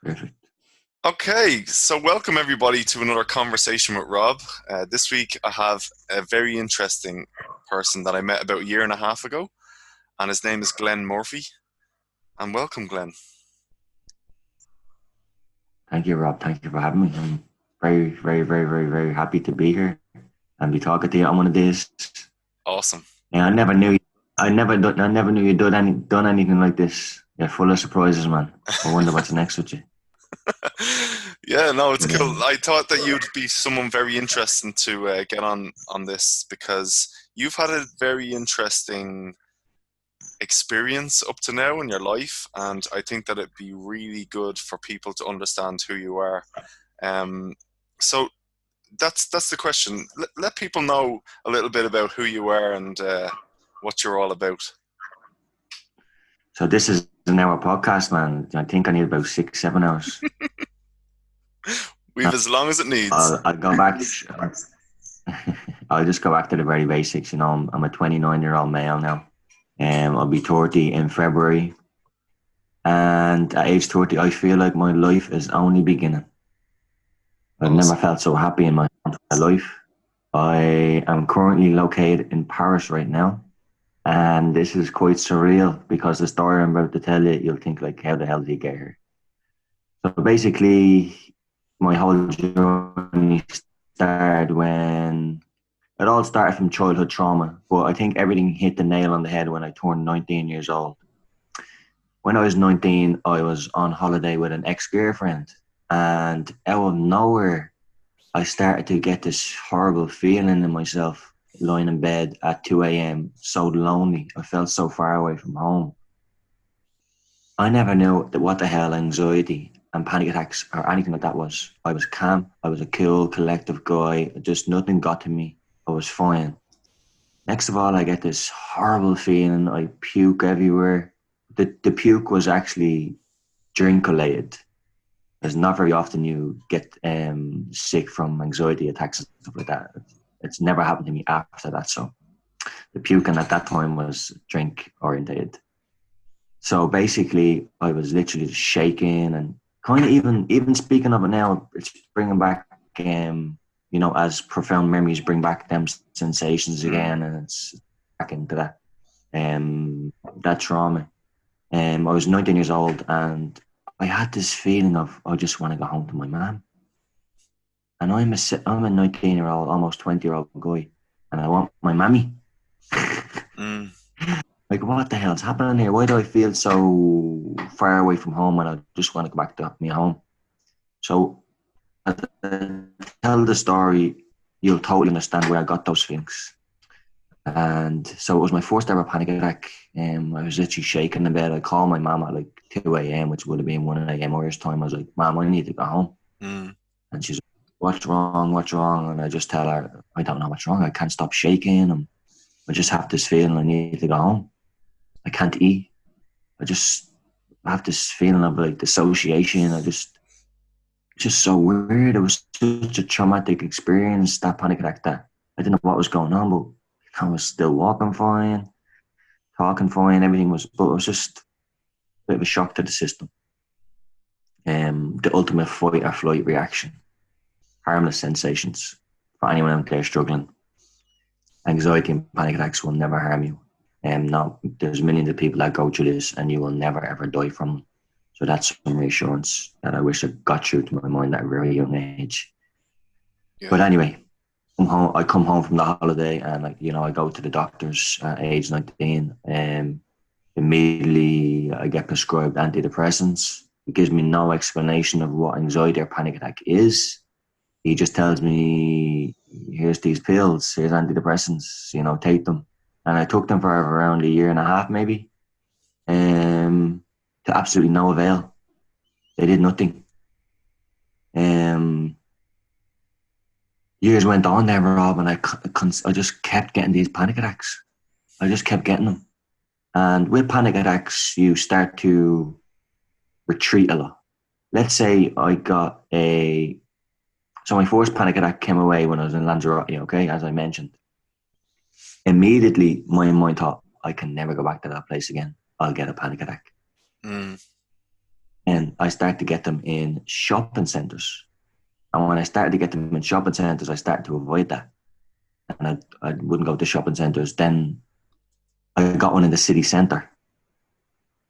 Perfect. Okay, so welcome everybody to another conversation with Rob. This week I have a very interesting person that I met about a year and a half ago, and his name is Glenn Murphy. And welcome, Glenn. Thank you, Rob. Thank you for having me. I'm very, very, very, very, very happy to be here and be talking to you on one of these. Awesome. Yeah, I never knew you'd done anything like this. You're full of surprises, man. I wonder what's next with you. Yeah, no, it's But cool. I thought that you'd be someone very interesting to get on this because you've had a very interesting experience up to now in your life, and I think that it'd be really good for people to understand who you are. Um, so that's the question. Let people know a little bit about who you are and what you're all about. so this is an hour podcast, man. I think I need about 6, 7 hours. We've No, as long as it needs. I'll go back. I'll just go back to the very basics. I'm a 29-year-old male now. I'll be 30 in February. And at age 30, I feel like my life is only beginning. I've never Awesome. felt so happy in my entire life. I am currently located in Paris right now. And this is quite surreal because the story I'm about to tell you, you'll think like, how the hell did he get here? So basically, my whole journey started when it all started from childhood trauma. But I think everything hit the nail on the head when I turned 19 years old. When I was 19, I was on holiday with an ex-girlfriend. And out of nowhere, I started to get this horrible feeling in myself, lying in bed at 2 a.m., so lonely. I felt so far away from home. I never knew that what the hell anxiety and panic attacks or anything like that was. I was calm. I was a cool, collective guy. Just nothing got to me. I was fine. Next of all, I get this horrible feeling. I puke everywhere. The puke was actually drink related. It's not very often you get sick from anxiety attacks and stuff like that. It's never happened to me after that. So the puking at that time was drink orientated. So basically, I was literally just shaking and kind of even speaking of it now, it's bringing back as profound memories bring back them sensations Mm. again, and it's back into that trauma. I was 19 years old, and I had this feeling of I just want to go home to my mum. And I'm a 19-year-old, almost 20-year-old guy, and I want my mammy. Mm. Like, what the hell's happening here? Why do I feel so far away from home when I just want to go back to my home? So, as I tell the story, you'll totally understand where I got those feelings. And so it was my first ever panic attack. I was literally shaking in bed. I called my mum at like 2 a.m., which would have been 1 a.m. Irish time. I was like, Mom, I need to go home. Mm. And she's like, what's wrong? What's wrong? And I just tell her, I don't know what's wrong. I can't stop shaking. I just have this feeling I need to go home. I can't eat. I just have this feeling of like dissociation. It's just so weird. It was such a traumatic experience, that panic attack, that I didn't know what was going on, but I was still walking fine, talking fine, everything was, but it was just a bit of a shock to the system. The ultimate fight or flight reaction, harmless sensations for anyone out there struggling. Anxiety and panic attacks will never harm you. No, there's millions of people that go through this, and you will never ever die from them. So that's some reassurance that I wish I got through to my mind at a very young age. But Yeah. anyway, I come home from the holiday, and I go to the doctors at age 19, and immediately I get prescribed antidepressants. It gives me no explanation of what anxiety or panic attack is. He just tells me, here's these pills, here's antidepressants, take them. And I took them for around a year and a half, maybe, to absolutely no avail. They did nothing. Um, Years went on there, Rob, and I just kept getting these panic attacks. I just kept getting them. And with panic attacks, you start to retreat a lot. Let's say so my first panic attack came away when I was in Lanzarote, okay, as I mentioned. Immediately, my mind thought, I can never go back to that place again. I'll get a panic attack. Mm. And I started to get them in shopping centres. And when I started to get them in shopping centres, I started to avoid that. And I wouldn't go to shopping centres. Then I got one in the city centre.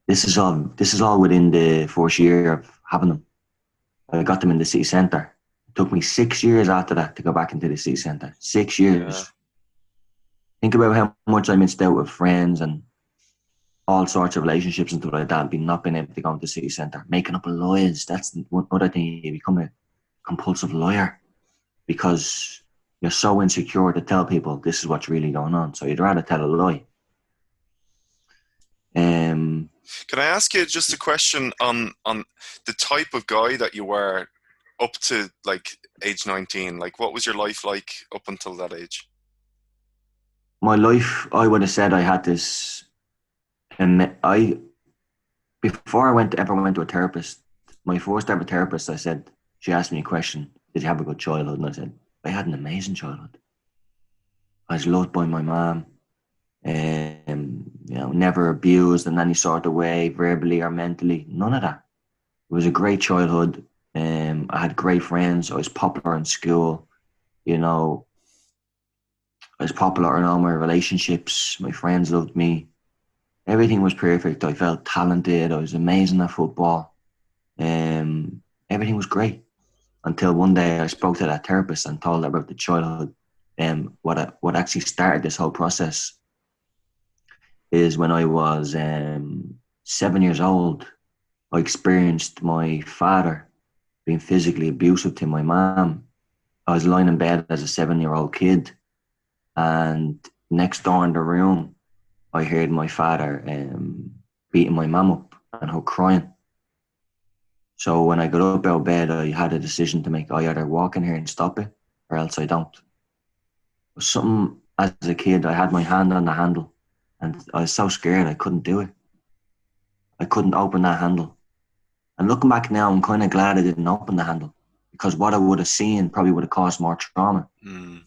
This is all within the first year of having them. I got them in the city centre. It took me 6 years after that to go back into the city centre. Six Yeah. years. Think about how much I missed out with friends and all sorts of relationships and stuff like that, be not being able to go into the city centre, making up lies. That's one other thing. You become a compulsive liar because you're so insecure to tell people this is what's really going on. So you'd rather tell a lie. Um, Can I ask you just a question on the type of guy that you were up to like age 19? Like, what was your life like up until that age? my life, I would have said I had this. I before ever went to a therapist, my first ever therapist, I said she asked me a question: "Did you have a good childhood?" And I said, "I had an amazing childhood. I was loved by my mom. Never abused in any sort of way, verbally or mentally. None of that. It was a great childhood. I had great friends. I was popular in school. You know, I was popular in all my relationships. My friends loved me. Everything was perfect. I felt talented. I was amazing at football. Everything was great until one day I spoke to that therapist and told her about the childhood. What actually started this whole process is when I was 7 years old. I experienced my father being physically abusive to my mom. I was lying in bed as a 7 year old kid, and next door in the room, I heard my father beating my mum up and her crying. So when I got up out of bed, I had a decision to make. I either walk in here and stop it, or else I don't. But something as a kid, I had my hand on the handle, and I was so scared I couldn't do it. I couldn't open that handle. And looking back now, I'm kind of glad I didn't open the handle because what I would have seen probably would have caused more trauma. Mm.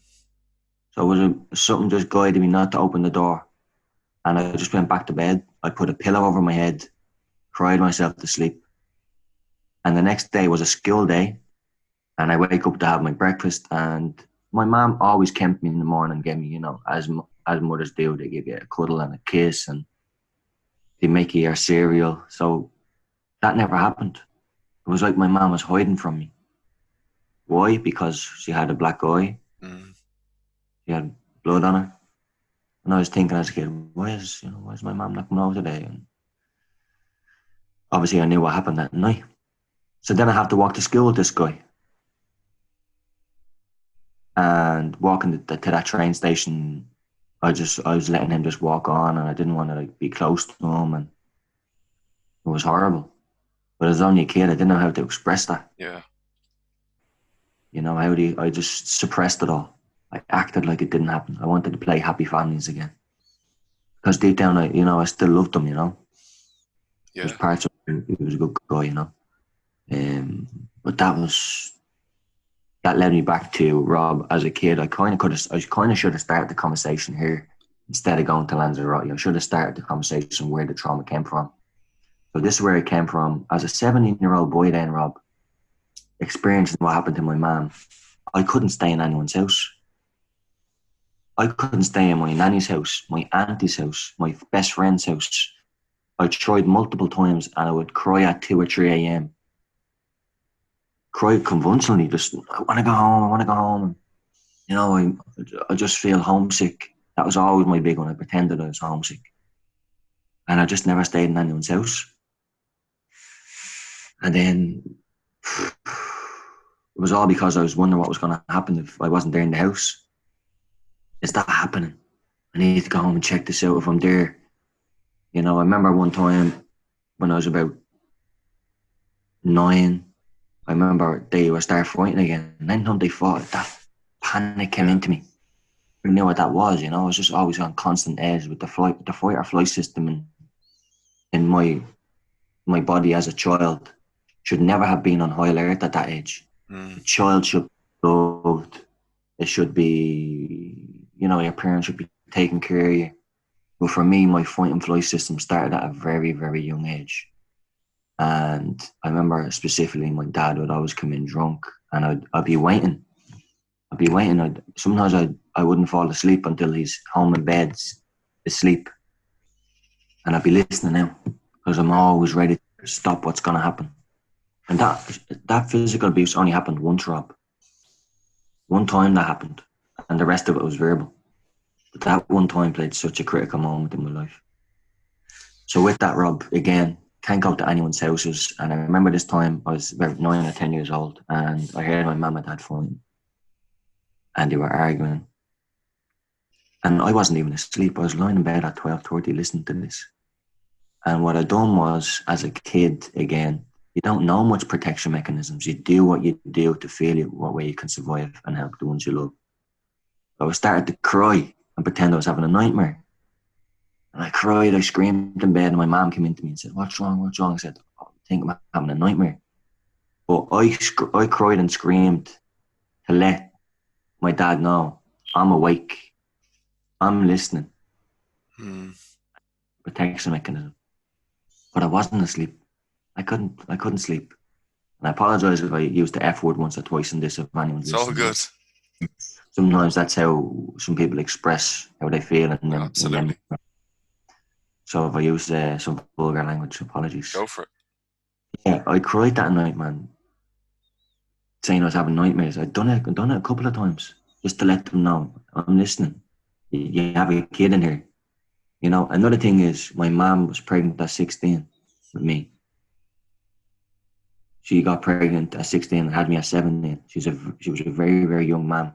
So it was something just guided me not to open the door. And I just went back to bed. I put a pillow over my head, cried myself to sleep. And the next day was a school day. And I wake up to have my breakfast. And my mom always kept me in the morning and gave me, as mothers do, they give you a cuddle and a kiss and they make you your cereal. So that never happened. It was like my mom was hiding from me. Why? Because she had a black eye. Mm. She had blood on her. And I was thinking as a kid, why is my mom not coming over today? And obviously I knew what happened that night. So then I have to walk to school with this guy. And walking to that train station, I was letting him just walk on, and I didn't want to be close to him, and it was horrible. But as only a kid, I didn't know how to express that. Yeah. I just suppressed it all. I acted like it didn't happen. I wanted to play Happy Families again because deep down, I still loved him. There's Yeah. parts of him. He was a good guy. But that led me back to Rob as a kid. I kind of should have started the conversation here instead of going to Lanzarote. I should have started the conversation where the trauma came from. So this is where it came from. As a 17-year-old boy, then Rob, experiencing what happened to my mom, I couldn't stay in anyone's house. I couldn't stay in my nanny's house, my auntie's house, my best friend's house. I tried multiple times, and I would cry at 2 or 3 a.m. Cry convulsively, just I want to go home. I want to go home. I just feel homesick. That was always my big one. I pretended I was homesick. And I just never stayed in anyone's house. And then it was all because I was wondering what was going to happen if I wasn't there in the house. Is that happening? I need to go home and check this out if I'm there. I remember one time when I was about 9, I remember they were start fighting again. And anytime they fought, that panic came Yeah. into me. I knew what that was. I was just always on constant edge with the fight or flight system in my body as a child should never have been on high alert at that age. Mm. A child should be loved. It should be, your parents should be taking care of you. But for me, my fight and flight system started at a very, very young age. And I remember specifically my dad would always come in drunk, and I'd be waiting. I'd be waiting. Sometimes I wouldn't fall asleep until he's home in bed, asleep. And I'd be listening now because I'm always ready to stop what's going to happen. And that physical abuse only happened once, Rob. One time that happened, and the rest of it was verbal. But that one time played such a critical moment in my life. So with that, Rob, again, can't go to anyone's houses. And I remember this time I was about 9 or 10 years old, and I heard my mum and dad fighting, and they were arguing. And I wasn't even asleep. I was lying in bed at 12:30 listening to this. And what I done was, as a kid, again, you don't know much protection mechanisms. You do what you do to feel what way you can survive and help the ones you love. So I started to cry and pretend I was having a nightmare. And I cried, I screamed in bed, and my mom came into me and said, "What's wrong? What's wrong?" I said, "Oh, I think I'm having a nightmare." But I cried and screamed to let my dad know I'm awake, I'm listening, Mm. protection mechanism. But I wasn't asleep. I couldn't sleep. And I apologize if I used the F word once or twice in this if anyone's It's all listening, but good. sometimes that's how some people express how they feel in them. Absolutely. So if I use some vulgar language, apologies. Go for it. Yeah, I cried that night, man, saying I was having nightmares. I'd done it a couple of times just to let them know I'm listening. You have a kid in here. You know, another thing is my mom was pregnant at 16 with me. She got pregnant at 16 and had me at 17. She was a very, very young mom.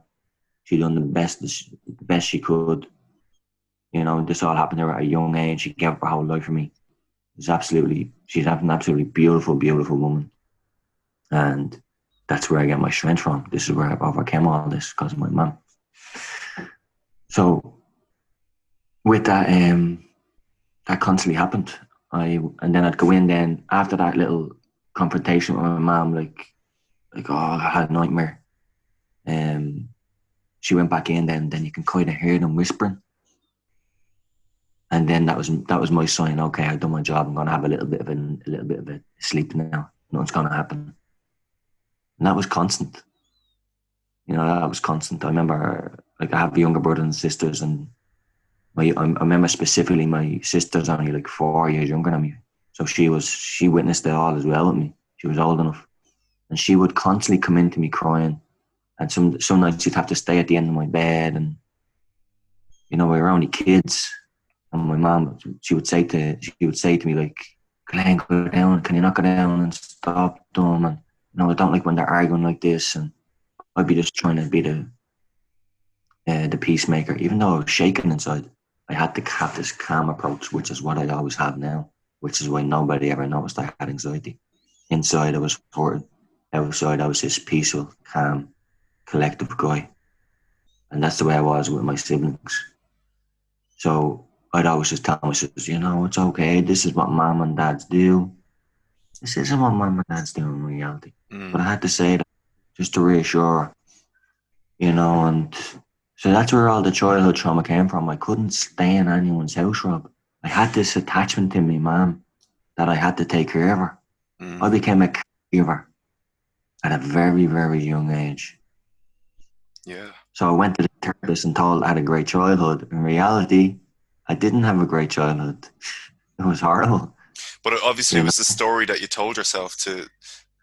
She done the best she could. You know, this all happened to her at a young age. She gave up her whole life for me. She's an absolutely beautiful, beautiful woman. And that's where I get my strength from. This is where I overcame all this because of my mom. So with that, that constantly happened. And then I'd go in then after that little confrontation with my mom, like oh, I had a nightmare. Um, she went back in. Then you can kind of hear them whispering, and then that was my sign. Okay, I've done my job. I'm gonna have a sleep now. Nothing's gonna happen. And that was constant. You know, that was constant. I remember, like, I have younger brothers and sisters, and I remember specifically my sister's only like 4 years younger than me. So she witnessed it all as well with me. She was old enough. And she would constantly come into me crying. And some nights she'd have to stay at the end of my bed, and you know, we were only kids. And my mom, she would say to me like, "Glenn, go down, can you not go down and stop them?" And you know, I don't like when they're arguing like this. And I'd be just trying to be the peacemaker, even though I was shaking inside. I had to have this calm approach, which is what I always have now, which is why nobody ever noticed I had anxiety. Inside, I was hurting. Outside, I was this peaceful, calm, collective guy. And that's the way I was with my siblings. So I'd always just tell my sisters, you know, it's okay. This is what mom and dads do. This isn't what mom and dads do in reality. But I Mm. had to say that just to reassure, you know, and so that's where all the childhood trauma came from. I couldn't stay in anyone's house, Rob. I had this attachment to my mom that I had to take care of her. I Mm. became a caregiver at a very, very young age. Yeah. So I went to the therapist and told I had a great childhood. In reality, I didn't have a great childhood. It was horrible. But it obviously You know? was the story that you told yourself to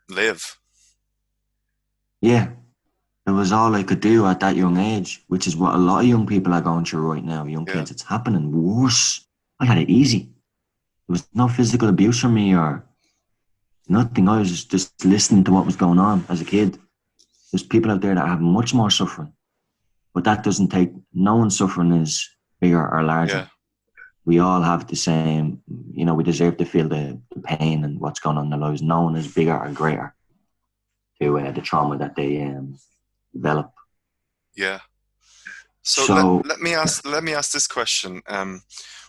live. Yeah, it was all I could do at that young age, which is what a lot of young people are going through right now. Young Yeah. kids, it's happening worse. I had it easy. There was no physical abuse from me or nothing. I was just listening to what was going on as a kid. There's people out there that have much more suffering, but that doesn't take, no one's suffering is bigger or Yeah. larger. We all have the same, you know, we deserve to feel the pain and what's going on in their lives. No one is bigger or greater to the trauma that they develop. Yeah. So So, let me ask this question.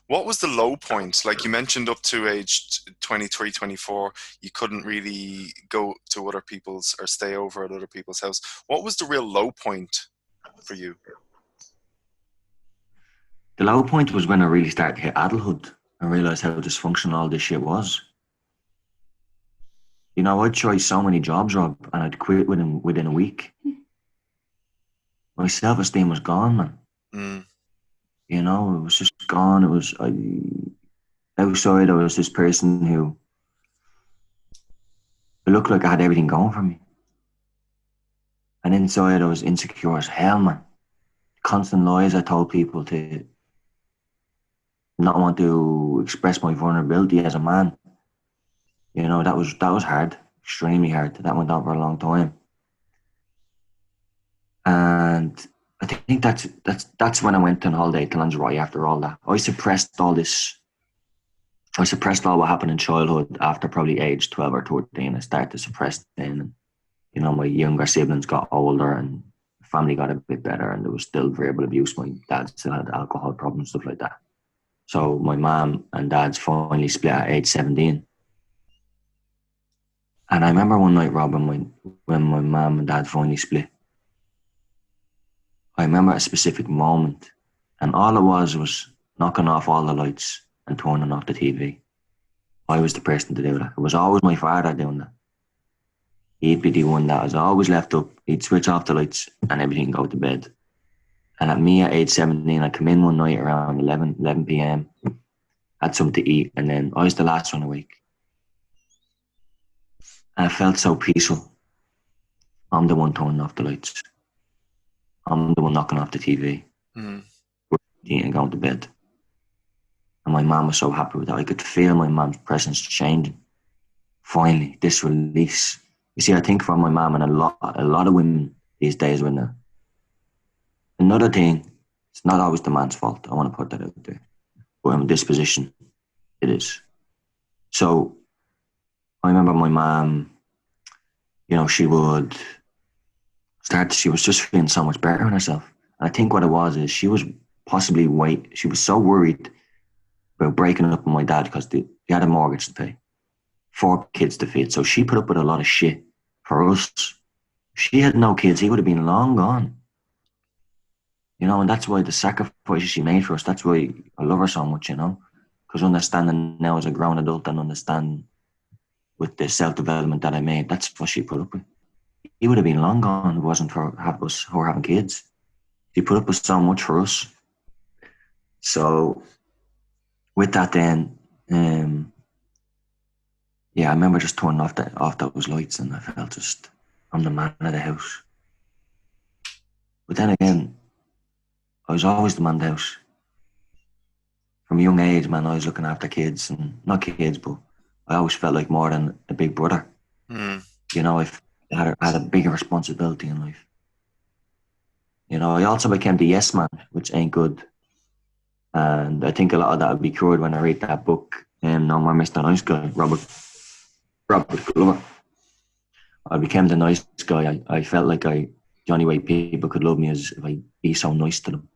What was the low point? Like you mentioned up to age 23, 24, you couldn't really go to other people's or stay over at other people's house. What was the real low point for you? the low point was when I really started to hit adulthood and realized how dysfunctional all this shit was. You know, I'd try so many jobs, Rob, and I'd quit within a week. My self esteem was gone, man. Mm, You know, it was just gone. It was outside. I was this person who it looked like I had everything going for me, and inside I was insecure as hell, man. Constant lies I told people to not want to express my vulnerability as a man. You know, that was hard, extremely hard. That went on for a long time, and I think that's when I went on holiday to Lanzarote. After all that, I suppressed all this. I suppressed all what happened in childhood after probably age 12 or 13. I started to suppress then. You know, my younger siblings got older and family got a bit better, and there was still verbal abuse. My dad still had alcohol problems, stuff like that. So my mom and dad's finally split at age 17. And I remember one night, Rob, when my mom and dad finally split, I remember a specific moment. And all it was knocking off all the lights and turning off the TV. I was the person to do that. It was always my father doing that. He'd be the one that was always left up. He'd switch off the lights and everything go to bed. And at me at age 17, I come in one night around 11 p.m., had something to eat, and then I was the last one awake. And I felt so peaceful. I'm the one turning off the lights. I'm the one knocking off the TV mm, and going to bed. And my mom was so happy with that. I could feel my mom's presence changing. Finally, this release. You see, I think for my mom and a lot of women these days when another thing, it's not always the man's fault. I want to put that out there. But in this position, it is. So I remember my mom, you know, she was just feeling so much better in herself. And I think what it was is she was so worried about breaking up with my dad because they had a mortgage to pay, 4 kids to feed. So she put up with a lot of shit for us. If she had no kids, he would have been long gone. You know, and that's why the sacrifices she made for us, that's why I love her so much, you know. Because understanding now as a grown adult and understand with the self development that I made, that's what she put up with. He would have been long gone if it wasn't for her having kids. She put up with so much for us. So with that then, yeah, I remember just turning off those lights and I felt just I'm the man of the house. But then again, I was always the man of the house. From a young age, man, I was looking after kids and not kids, but I always felt like more than a big brother. mm. You know, I had a bigger responsibility in life. You know, I also became the yes man, which ain't good. And I think a lot of that will be cured when I read that book, No More Mr. Nice Guy, Robert Glover. I became the nice guy. I felt like the only way people could love me is if I be so nice to them.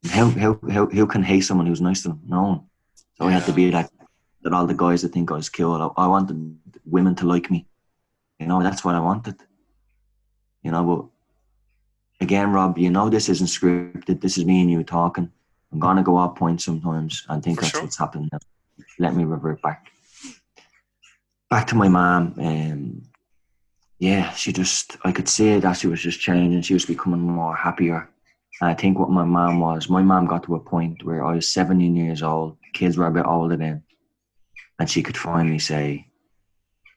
Who can hate someone who's nice to them? No one. So I had to Yeah, be that all the guys that think I was cool. I wanted women to like me. You know, that's what I wanted. You know, but again, Rob, you know this isn't scripted. This is me and you talking. I'm gonna go off point sometimes and think for that's sure. what's happening now. Let me revert back to my mom. Yeah, I could see that she was just changing. She was becoming more happier. And I think what my mom got to a point where I was 17 years old. Kids were a bit older then, and she could finally say,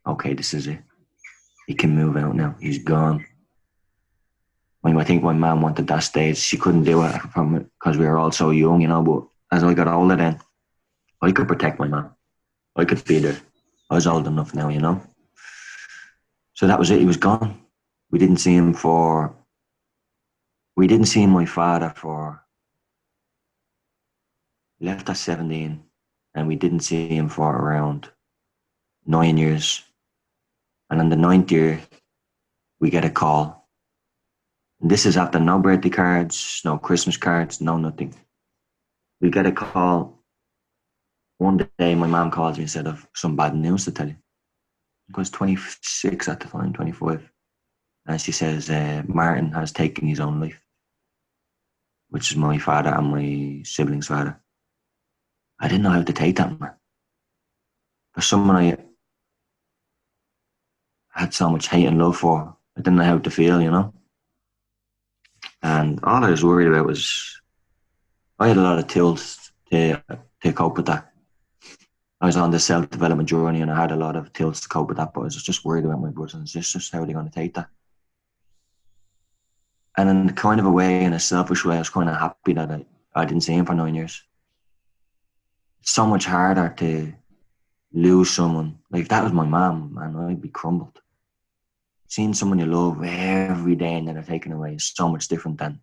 "Okay, this is it. He can move out now. He's gone." I think my mom wanted that stage. She couldn't do it because we were all so young, you know. But as I got older, then I could protect my mom. I could feed her. I was old enough now, you know. So that was it. He was gone. We didn't see him for. We didn't see my father for. He left at 17, and we didn't see him for around 9 years. And in the ninth year, we get a call. And this is after no birthday cards, no Christmas cards, no nothing. We get a call. One day, my mom calls me and said of some bad news to tell you. I was 26 at the time, 25. And she says, Martin has taken his own life, which is my father and my sibling's father. I didn't know how to take that, man. For someone I had so much hate and love for. I didn't know how to feel, And all I was worried about was I had a lot of tools to cope with that. I was on this self development journey and I had a lot of tools to cope with that, but I was just worried about my brothers. It's just how are they going to take that? And in kind of a way, in a selfish way, I was kind of happy that I didn't see him for 9 years. It's so much harder to lose someone. Like if that was my mom, man, I'd be crumbled. Seeing someone you love every day and then they're taken away is so much different than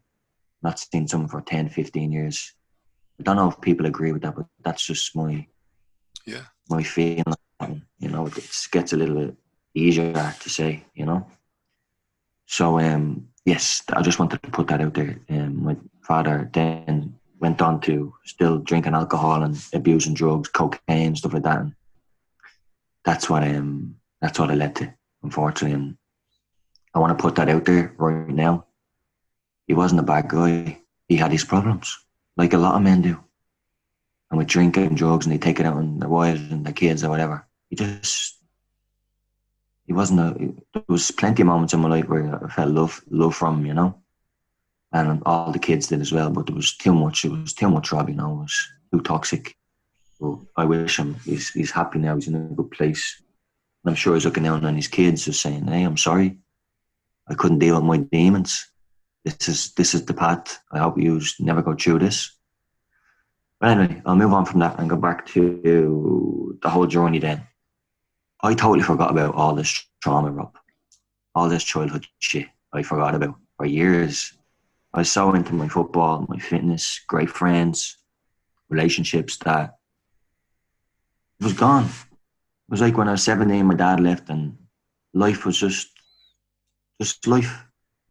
not seeing someone for 10, 15 years. I don't know if people agree with that, but that's just Yeah. my feeling. It gets a little bit easier to say. So, yes, I just wanted to put that out there. My father then went on to still drinking alcohol and abusing drugs, cocaine, stuff like that. And that's what it led to, unfortunately. And I want to put that out there right now. He wasn't a bad guy. He had his problems, like a lot of men do. And with drinking and drugs, and they take it out on their wives and their kids or whatever. He wasn't there was plenty of moments in my life where I felt love from him. And all the kids did as well, but there was too much. It was too much, Rob, it was too toxic. Well, I wish he's happy now, he's in a good place. And I'm sure he's looking down on his kids just saying, hey, I'm sorry. I couldn't deal with my demons. This is the path. I hope you never go through this. But anyway, I'll move on from that and go back to the whole journey then. I totally forgot about all this trauma, Rob. All this childhood shit I forgot about for years. I was so into my football, my fitness, great friends, relationships that it was gone. It was like when I was 17, my dad left and life was just life.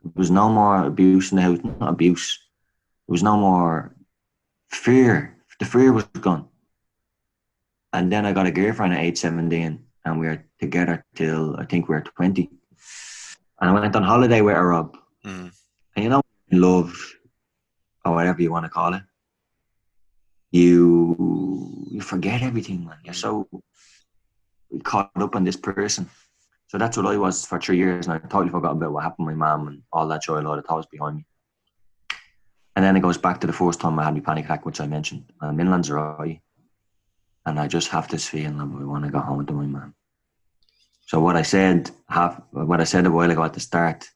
There was no more abuse in the house, not abuse. There was no more fear. The fear was gone. And then I got a girlfriend at age 17 and we were together till I think we were 20. And I went on holiday with her, Rob. Mm. And love, or whatever you want to call it, you forget everything, man. You're so caught up on this person. So that's what I was for 3 years, and I totally forgot about what happened to my mum and all that childhood. I thought was behind me. And then it goes back to the first time I had my panic attack, which I mentioned. I'm in Lanzarote, and I just have this feeling that I want to go home to my mum. So what I said a while ago at the start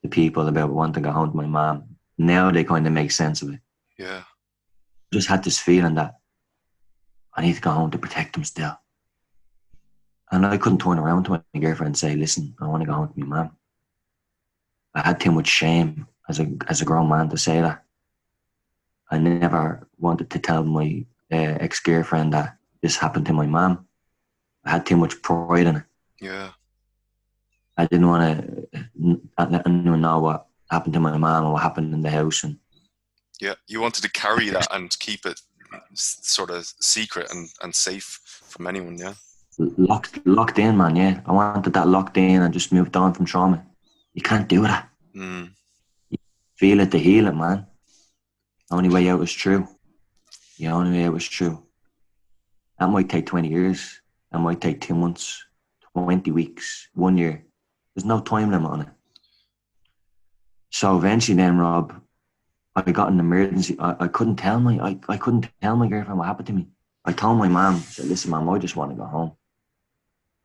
to people about wanting to go home to my mum, now they kind of make sense of it. Yeah. I just had this feeling that I need to go home to protect them still. And I couldn't turn around to my girlfriend and say, listen, I want to go home to my mum. I had too much shame as a grown man to say that. I never wanted to tell my ex-girlfriend that this happened to my mum. I had too much pride in it. Yeah. I didn't want to let anyone know what happened to my mum or what happened in the house. And yeah, you wanted to carry that and keep it sort of secret and safe from anyone, yeah? locked in, man, yeah. I wanted that locked in and just moved on from trauma. You can't do that. Mm. You feel it to heal it, man. The only way out is true. The only way out is true. That might take 20 years. That might take 2 months, 20 weeks, 1 year. There's no time limit on it. So eventually then, Rob, I got an emergency. I couldn't tell I couldn't tell my girlfriend what happened to me. I told my mom, I said, listen, mom, I just want to go home.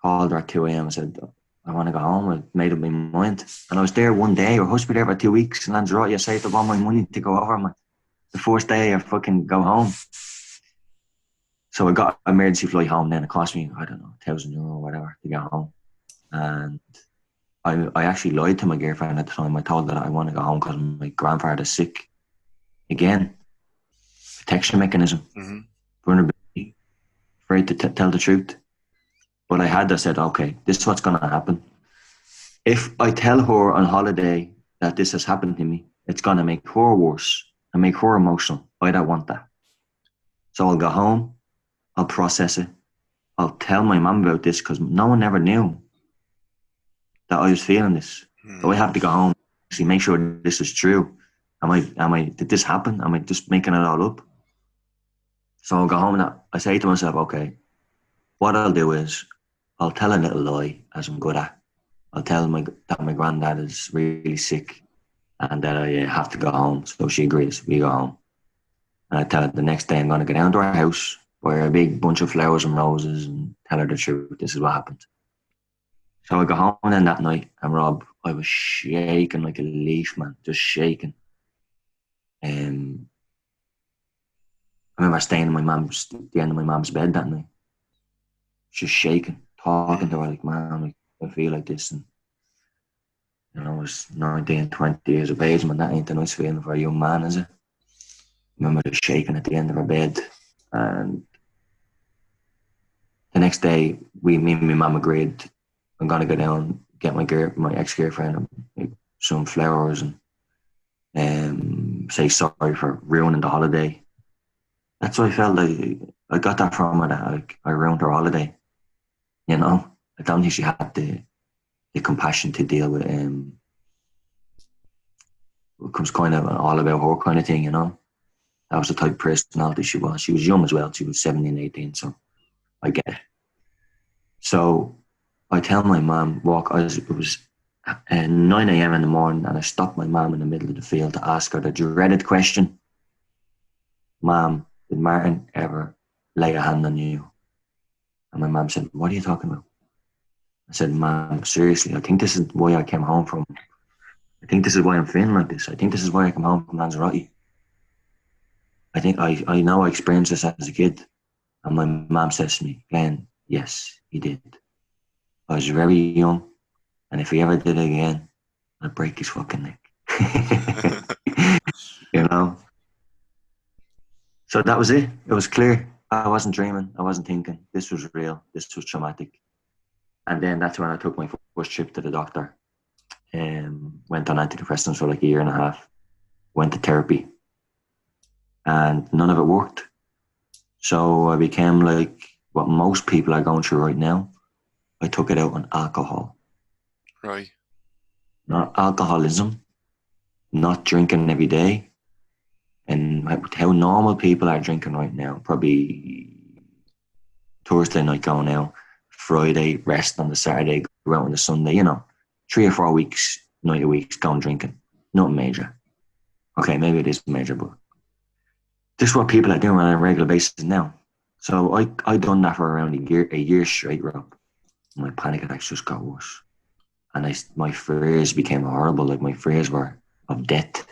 Called her at 2 a.m. and said, I want to go home. I made up my mind. And I was there one day. We're supposed to be there for 2 weeks in Lanzarote. I saved up all my money to go over, man. The first day I fucking go home. So I got an emergency flight home then. It cost me, I don't know, €1,000 or whatever to get home. And I actually lied to my girlfriend at the time. I told her that I want to go home because my grandfather's sick. Again, protection mechanism, Mm-hmm. vulnerability, afraid to tell the truth. But I said, okay, this is what's going to happen. If I tell her on holiday that this has happened to me, it's going to make her worse and make her emotional. I don't want that. So I'll go home, I'll process it, I'll tell my mum about this because no one ever knew that I was feeling this. So I have to go home, actually make sure this is true. Did this happen? Am I just making it all up? So I'll go home and I say to myself, okay, what I'll do is I'll tell a little lie as I'm good at. I'll tell my that my granddad is really sick and that I have to go home. So she agrees. We go home. And I tell her the next day I'm going to go down to our house, buy her a big bunch of flowers and roses, and tell her the truth. This is what happened. So I go home then that night, and Rob, I was shaking like a leaf, man, just shaking. Um, I remember staying in the end of my mom's bed that night, just shaking, talking to Mm. her like, "Mom, like, I feel like this," and I was 19, 20 years of age, man. That ain't a nice feeling for a young man, is it? I remember just shaking at the end of her bed, and the next day, me and my mum agreed I'm gonna go down, get my ex girlfriend, like, some flowers and say sorry for ruining the holiday. That's what I felt like. I got that from her that like I ruined her holiday. You know, I don't think she had the compassion to deal with it comes kind of an all about her kind of thing. You know, that was the type of personality she was. She was young as well. She was 17, 18. So I get it. So I tell my mum it was 9 a.m. in the morning, and I stopped my mum in the middle of the field to ask her the dreaded question: "Mom, did Martin ever lay a hand on you?" And my mum said, "What are you talking about?" I said, "Mom, seriously, I think this is why I came home from. I think this is why I'm feeling like this. I think this is why I came home from Lanzarote. I know I experienced this as a kid." And my mom says to me, "Glenn, yes, he did. I was very young, and if he ever did it again, I'd break his fucking neck." you know? So that was it. It was clear. I wasn't dreaming. I wasn't thinking. This was real. This was traumatic. And then that's when I took my first trip to the doctor. Went on antidepressants for like a year and a half. Went to therapy, and none of it worked. So I became like what most people are going through right now. I took it out on alcohol, Right. not alcoholism, not drinking every day, and how normal people are drinking right now. Probably Thursday night going out, Friday rest on the Saturday, go out on the Sunday. 3 or 4 weeks, night a weeks going drinking. Nothing major. Okay, maybe it is major, but this is what people are doing on a regular basis now. So I done that for around a year straight, Rob. My panic attacks just got worse, and my fears became horrible. Like my fears were of death.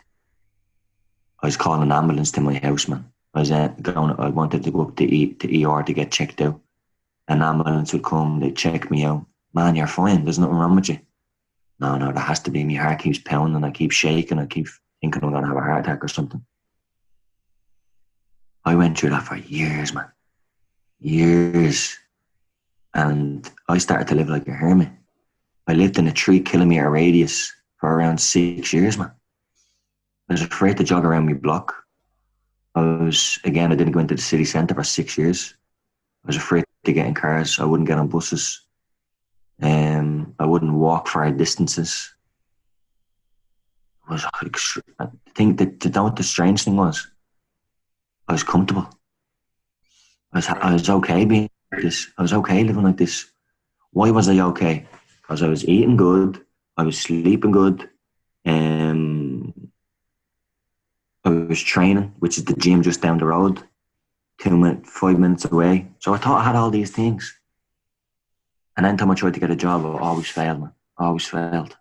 I was calling an ambulance to my house, man. I was going. I wanted to go up to ER to get checked out. An ambulance would come. They'd check me out. "Man, you're fine. There's nothing wrong with you." No, no, there has to be. My heart keeps pounding. I keep shaking. I keep thinking I'm gonna have a heart attack or something. I went through that for years, man. Years. And I started to live like a hermit. I lived in a 3 kilometer radius for around 6 years, man. I was afraid to jog around my block. I didn't go into the city centre for 6 years. I was afraid to get in cars. I wouldn't get on buses. I wouldn't walk far distances. I was like, I think that the strange thing was, I was comfortable. I Right. was okay being like this. I was okay living like this. Why was I okay? Because I was eating good. I was sleeping good. Um, I was training, which is the gym just down the road, 2 minutes, 5 minutes away. So I thought I had all these things. And anytime I tried to get a job, I always failed, man. I always failed.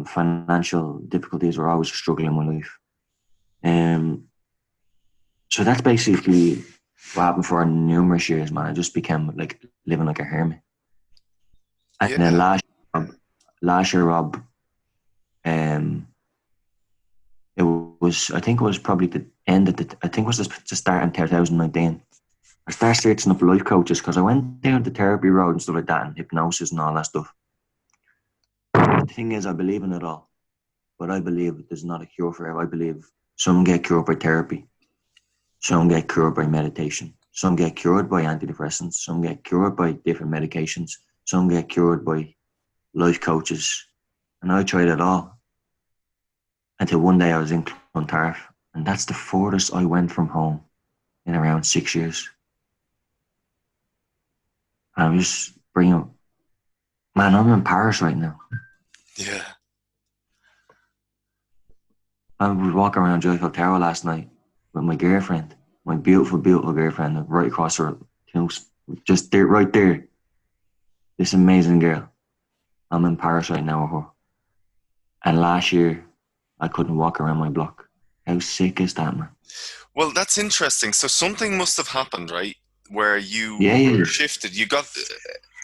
Financial difficulties were always a struggle in my life. Um, so that's basically what happened for numerous years, man. I just became like living like a hermit. And then Yeah. last year, Rob, um, I think it was probably the end of I think it was the start in 2019. I started searching up life coaches because I went down the therapy road and stuff like that and hypnosis and all that stuff. The thing is, I believe in it all, but I believe there's not a cure for it. I believe some get cured by therapy, some get cured by meditation, some get cured by antidepressants, some get cured by different medications, some get cured by life coaches. And I tried it all until one day I was in Clontarf, and that's the furthest I went from home in around 6 years. I was bringing Man, I'm in Paris right now. Yeah. I was walking around Joyful Tower last night with my girlfriend, my beautiful, beautiful girlfriend, right across her, just there, right there. This amazing girl. I'm in Paris right now with her. And last year, I couldn't walk around my block. How sick is that, man? Well, that's interesting. So something must have happened, right? Where you Yeah, yeah, shifted. You got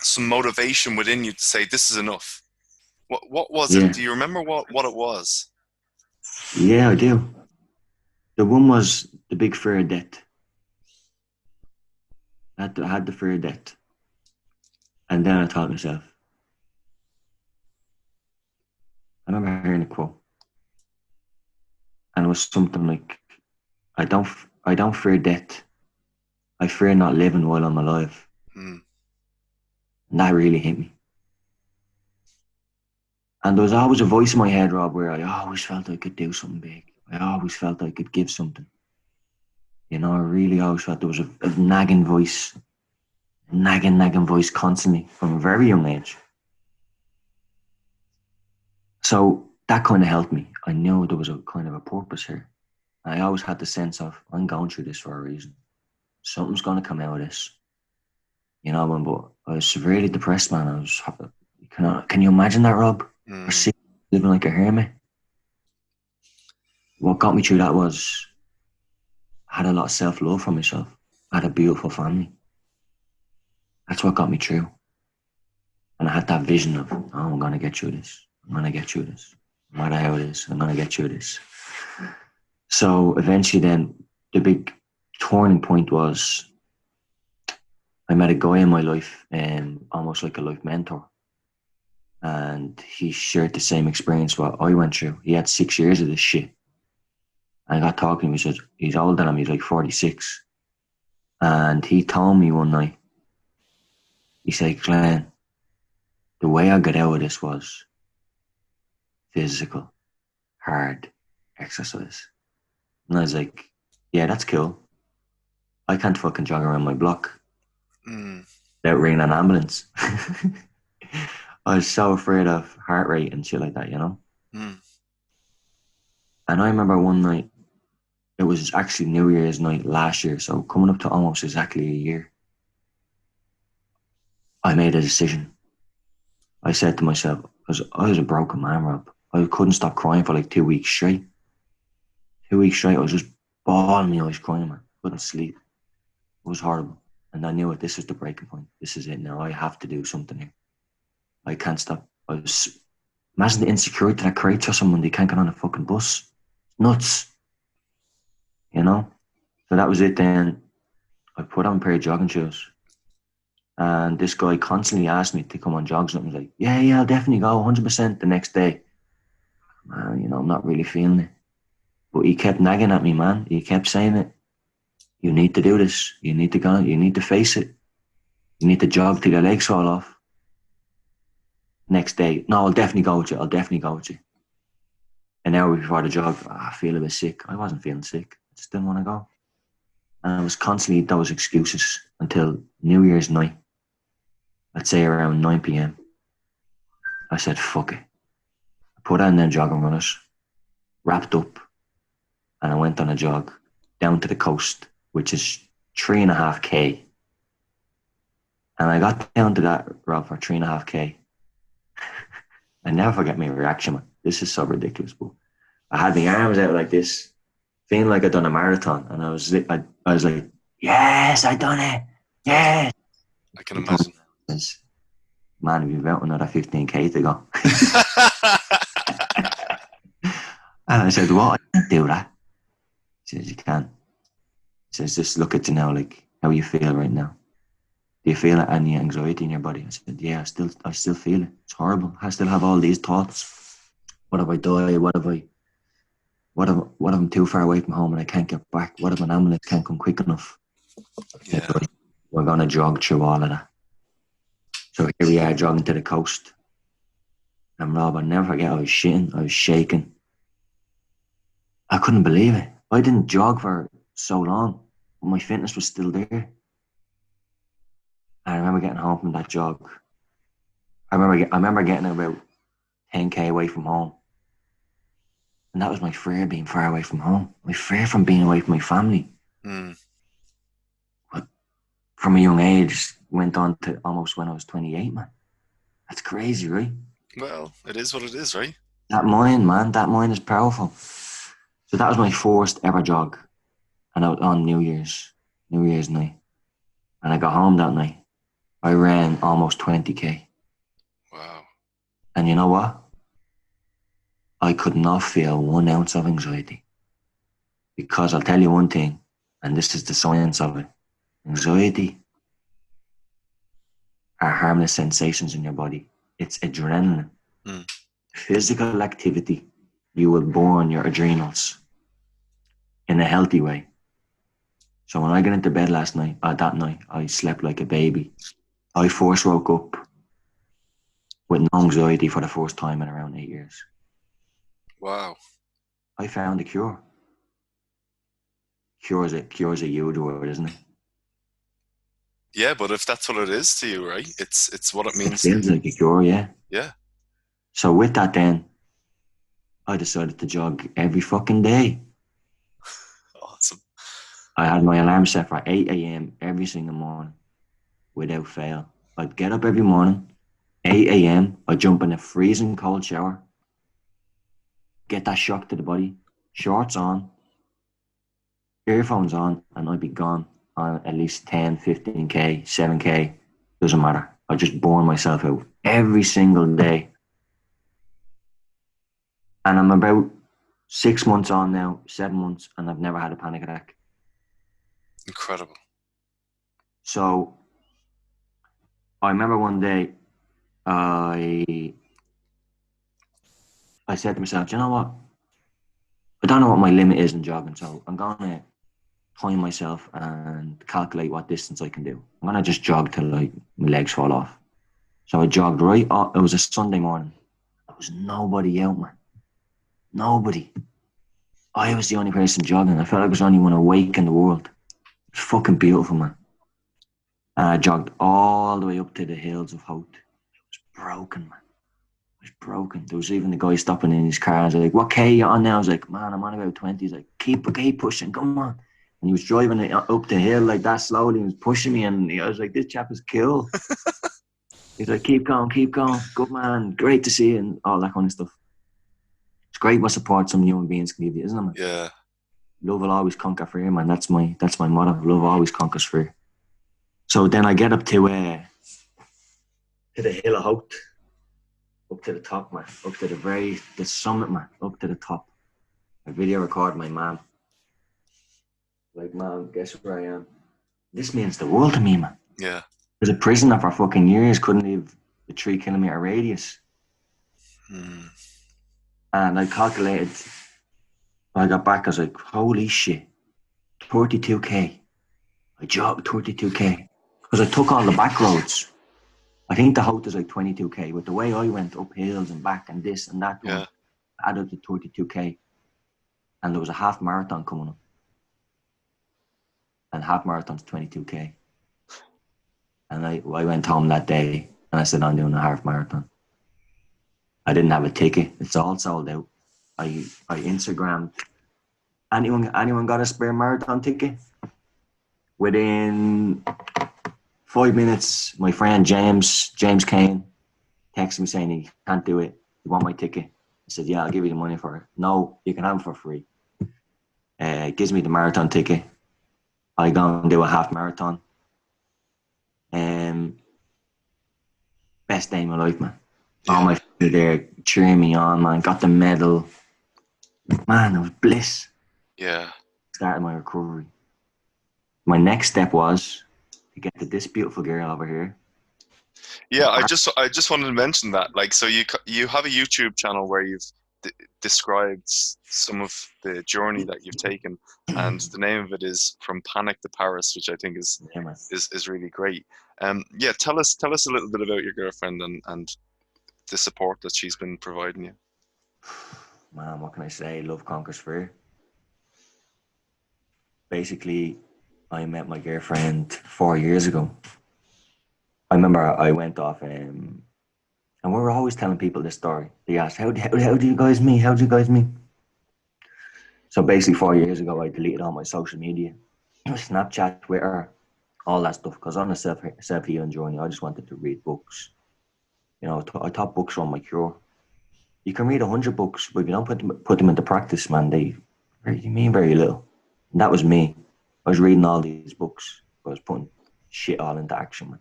some motivation within you to say, "This is enough." What was it? yeah, Do you remember what it was? yeah. I do. The one was the big fear of death. I had the fear of death, and then I thought to myself. I remember hearing a quote, and it was something like, I don't fear death. I fear not living while I'm alive." Hmm. And that really hit me. And there was always a voice in my head, Rob, where I always felt I could do something big. I always felt I could give something. I really always felt there was a nagging voice constantly from a very young age. So that kind of helped me. I knew there was a kind of a purpose here. I always had the sense of, I'm going through this for a reason. Something's going to come out of this. But I was severely depressed, man. Can you imagine that, Rob? For Hmm. 6 living like a hermit. What got me through that was I had a lot of self love for myself. I had a beautiful family. That's what got me through. And I had that vision of, oh, I'm gonna get through this. I'm gonna get through this. No matter how it is, I'm gonna get through this. So eventually, then the big turning point was I met a guy in my life, almost like a life mentor, and he shared the same experience what I went through. He had 6 years of this shit. And I got talking to him. He said he's older than me. He's like 46, and he told me one night. He said, "Glenn, the way I got out of this was physical, hard exercise." And I was like, "Yeah, that's cool. I can't fucking jog around my block Hmm. without ringing an ambulance." I was so afraid of heart rate and shit like that. Hmm. And I remember one night, it was actually New Year's night last year, so coming up to almost exactly a year, I made a decision. I said to myself, because I was a broken man, Rob, I couldn't stop crying for like 2 weeks straight. 2 weeks straight, I was just bawling my eyes crying, man. Couldn't sleep. It was horrible. And I knew it. This was the breaking point. This is it now. I have to do something here. I can't stop. Imagine the insecurity that creates for someone they can't get on a fucking bus. Nuts, you know? So that was it then. I put on a pair of jogging shoes. And this guy constantly asked me to come on jogs. And I was like, yeah, yeah, I'll definitely go 100% the next day. Man, I'm not really feeling it. But he kept nagging at me, man. He kept saying it. You need to do this. You need to go. You need to face it. You need to jog till your legs fall off. Next day, no, I'll definitely go with you. I'll definitely go with you. An hour before the jog, I feel a bit sick. I wasn't feeling sick. I just didn't want to go. And I was constantly those excuses until New Year's night. I'd say around 9 p.m. I said, fuck it. I put on them jogging runners, wrapped up, and I went on a jog down to the coast, which is 3.5K. And I got down to that, Rob, for 3.5K. I never forget my reaction, man. This is so ridiculous, but I had my arms out like this, feeling like I'd done a marathon, and I was like, "Yes, I done it! Yes!" I can He told imagine. me, "Man, we've got another 15K to go." And I said, "What? I can't do that." He says, "You can." He says, "Just look at you now, like how you feel right now. Do you feel any anxiety in your body?" I said, "Yeah, I still feel it. It's horrible. I still have all these thoughts. What if I die? What if I'm too far away from home and I can't get back? What if an ambulance can't come quick enough?" I said, Yeah. "Right, we're gonna jog through all of that." So here we are jogging to the coast. And Rob, I never forget, I was shitting, I was shaking. I couldn't believe it. I didn't jog for so long, but my fitness was still there. I remember getting home from that jog, I remember getting about 10K away from home. And that was my fear, being far away from home. My fear from being away from my family. Mm. But from a young age, went on to almost when I was 28, man. That's crazy, right? Well, it is what it is, right? That mind, man, that mind is powerful. So that was my first ever jog. And out on New Year's night. And I got home that night. I ran almost 20K. Wow. And you know what? I could not feel 1 ounce of anxiety. Because I'll tell you one thing, and this is the science of it. Anxiety are harmless sensations in your body. It's adrenaline. Mm. Physical activity, you will burn your adrenals in a healthy way. So when I got into bed that night, I slept like a baby. I first woke up with no anxiety for the first time in around 8 years. Wow. I found a cure. Cure is a huge word, isn't it? Yeah, but if that's what it is to you, right? It's what it It means to feels you. like a cure, yeah. Yeah. So with that, then I decided to jog every fucking day. Awesome. I had my alarm set for 8 a.m. every single morning, without fail. I'd get up every morning, 8 a.m. I'd jump in a freezing cold shower, get that shock to the body, shorts on, earphones on, and I'd be gone on at least 10, 15K, 7K. Doesn't matter. I just burn myself out every single day. And I'm about 6 months on now, 7 months, and I've never had a panic attack. Incredible. So I remember one day I I said to myself, you know what? I don't know what my limit is in jogging, so I'm gonna time myself and calculate what distance I can do. I'm gonna just jog till like my legs fall off. So I jogged right. It was a Sunday morning. There was nobody out, man. Nobody. I was the only person jogging. I felt like I was the only one awake in the world. It was fucking beautiful, man. And I jogged all the way up to the hills of Hout. It was broken, man. It was broken. There was even the guy stopping in his car. I was like, "What K you on now?" I was like, "Man, I'm on about 20." He's like, "Keep pushing, come on." And he was driving it up the hill like that slowly. He was pushing me, and I was like, "This chap is cool." He's like, keep going, good man, great to see you," and all that kind of stuff. It's great what support some human beings can give you, isn't it, man? Yeah. Love will always conquer fear, man. That's my motto. Love always conquers fear. So then I get up to the hill of hope, up to the top, man, up to the summit, man, up to the top. I video record my mom. Like, "Mom, guess where I am?" This means the world to me, man. Yeah. There's a prisoner for fucking years, couldn't leave the 3 kilometer radius. Mm. And I calculated, when I got back, I was like, holy shit, 32K. I jogged 32K. Because I took all the back roads. I think the height is like 22K, but the way I went up hills and back and this and that Yeah. one added to 32K. And there was a half marathon coming up. And half marathon's 22K. And I went home that day and I said, "I'm doing a half marathon." I didn't have a ticket. It's all sold out. I Instagrammed. Anyone got a spare marathon ticket? Within 5 minutes, my friend James Kane, texted me saying he can't do it. You want my ticket? I said, "Yeah, I'll give you the money for it." "No, you can have it for free." Gives me the marathon ticket. I go and do a half marathon. Um, Best day of my life, man. All Yeah. my friends there cheering me on, man. Got the medal. Man, it was bliss. Yeah. Started my recovery. My next step was to get to this beautiful girl over here. Yeah, I just wanted to mention that. Like, so you have a YouTube channel where you've described some of the journey that you've taken, and the name of it is From Panic to Paris, which I think is Yeah, man. is really great. Yeah, tell us a little bit about your girlfriend and the support that she's been providing you. Man, what can I say? Love conquers fear. Basically, I met my girlfriend 4 years ago. I remember I went off. And we're always telling people this story. They ask, how do you guys meet? How do you guys meet? So basically, 4 years ago, I deleted all my social media, Snapchat, Twitter, all that stuff. Because on a self healing journey, I just wanted to read books. You know, I thought books were my cure. You can read 100 books, but if you don't put them into practice, man, they mean very little. And that was me. I was reading all these books. I was putting shit all into action, man.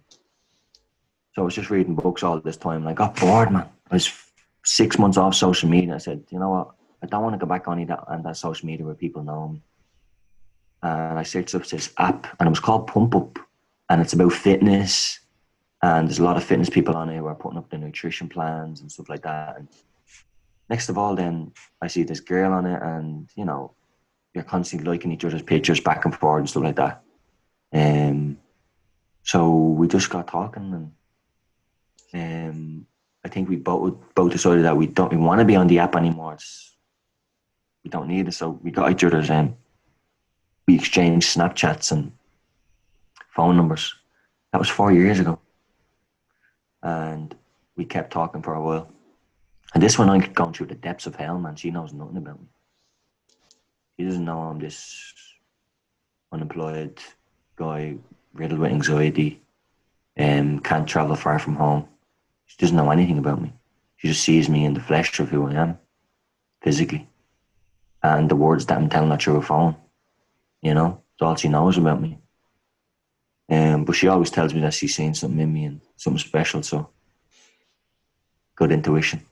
So I was just reading books all this time, and I got bored, man. I was 6 months off social media. I said, you know what? I don't want to go back on that social media where people know me. And I searched up this app, and it was called Pump Up, and it's about fitness. And there's a lot of fitness people on it who are putting up the nutrition plans and stuff like that. And next of all, then I see this girl on it, and you're constantly liking each other's pictures back and forth and stuff like that. Um, so we just got talking, and I think we both decided that we don't want to be on the app anymore. We don't need it, so we got each other's. We exchanged Snapchats and phone numbers. That was 4 years ago, and we kept talking for a while. And this one, I'm going through the depths of hell, man. She knows nothing about me. She doesn't know I'm this unemployed guy riddled with anxiety, can't travel far from home. She doesn't know anything about me. She just sees me in the flesh of who I am, physically. And the words that I'm telling her through a phone, it's all she knows about me. But she always tells me that she's seen something in me and something special, so good intuition.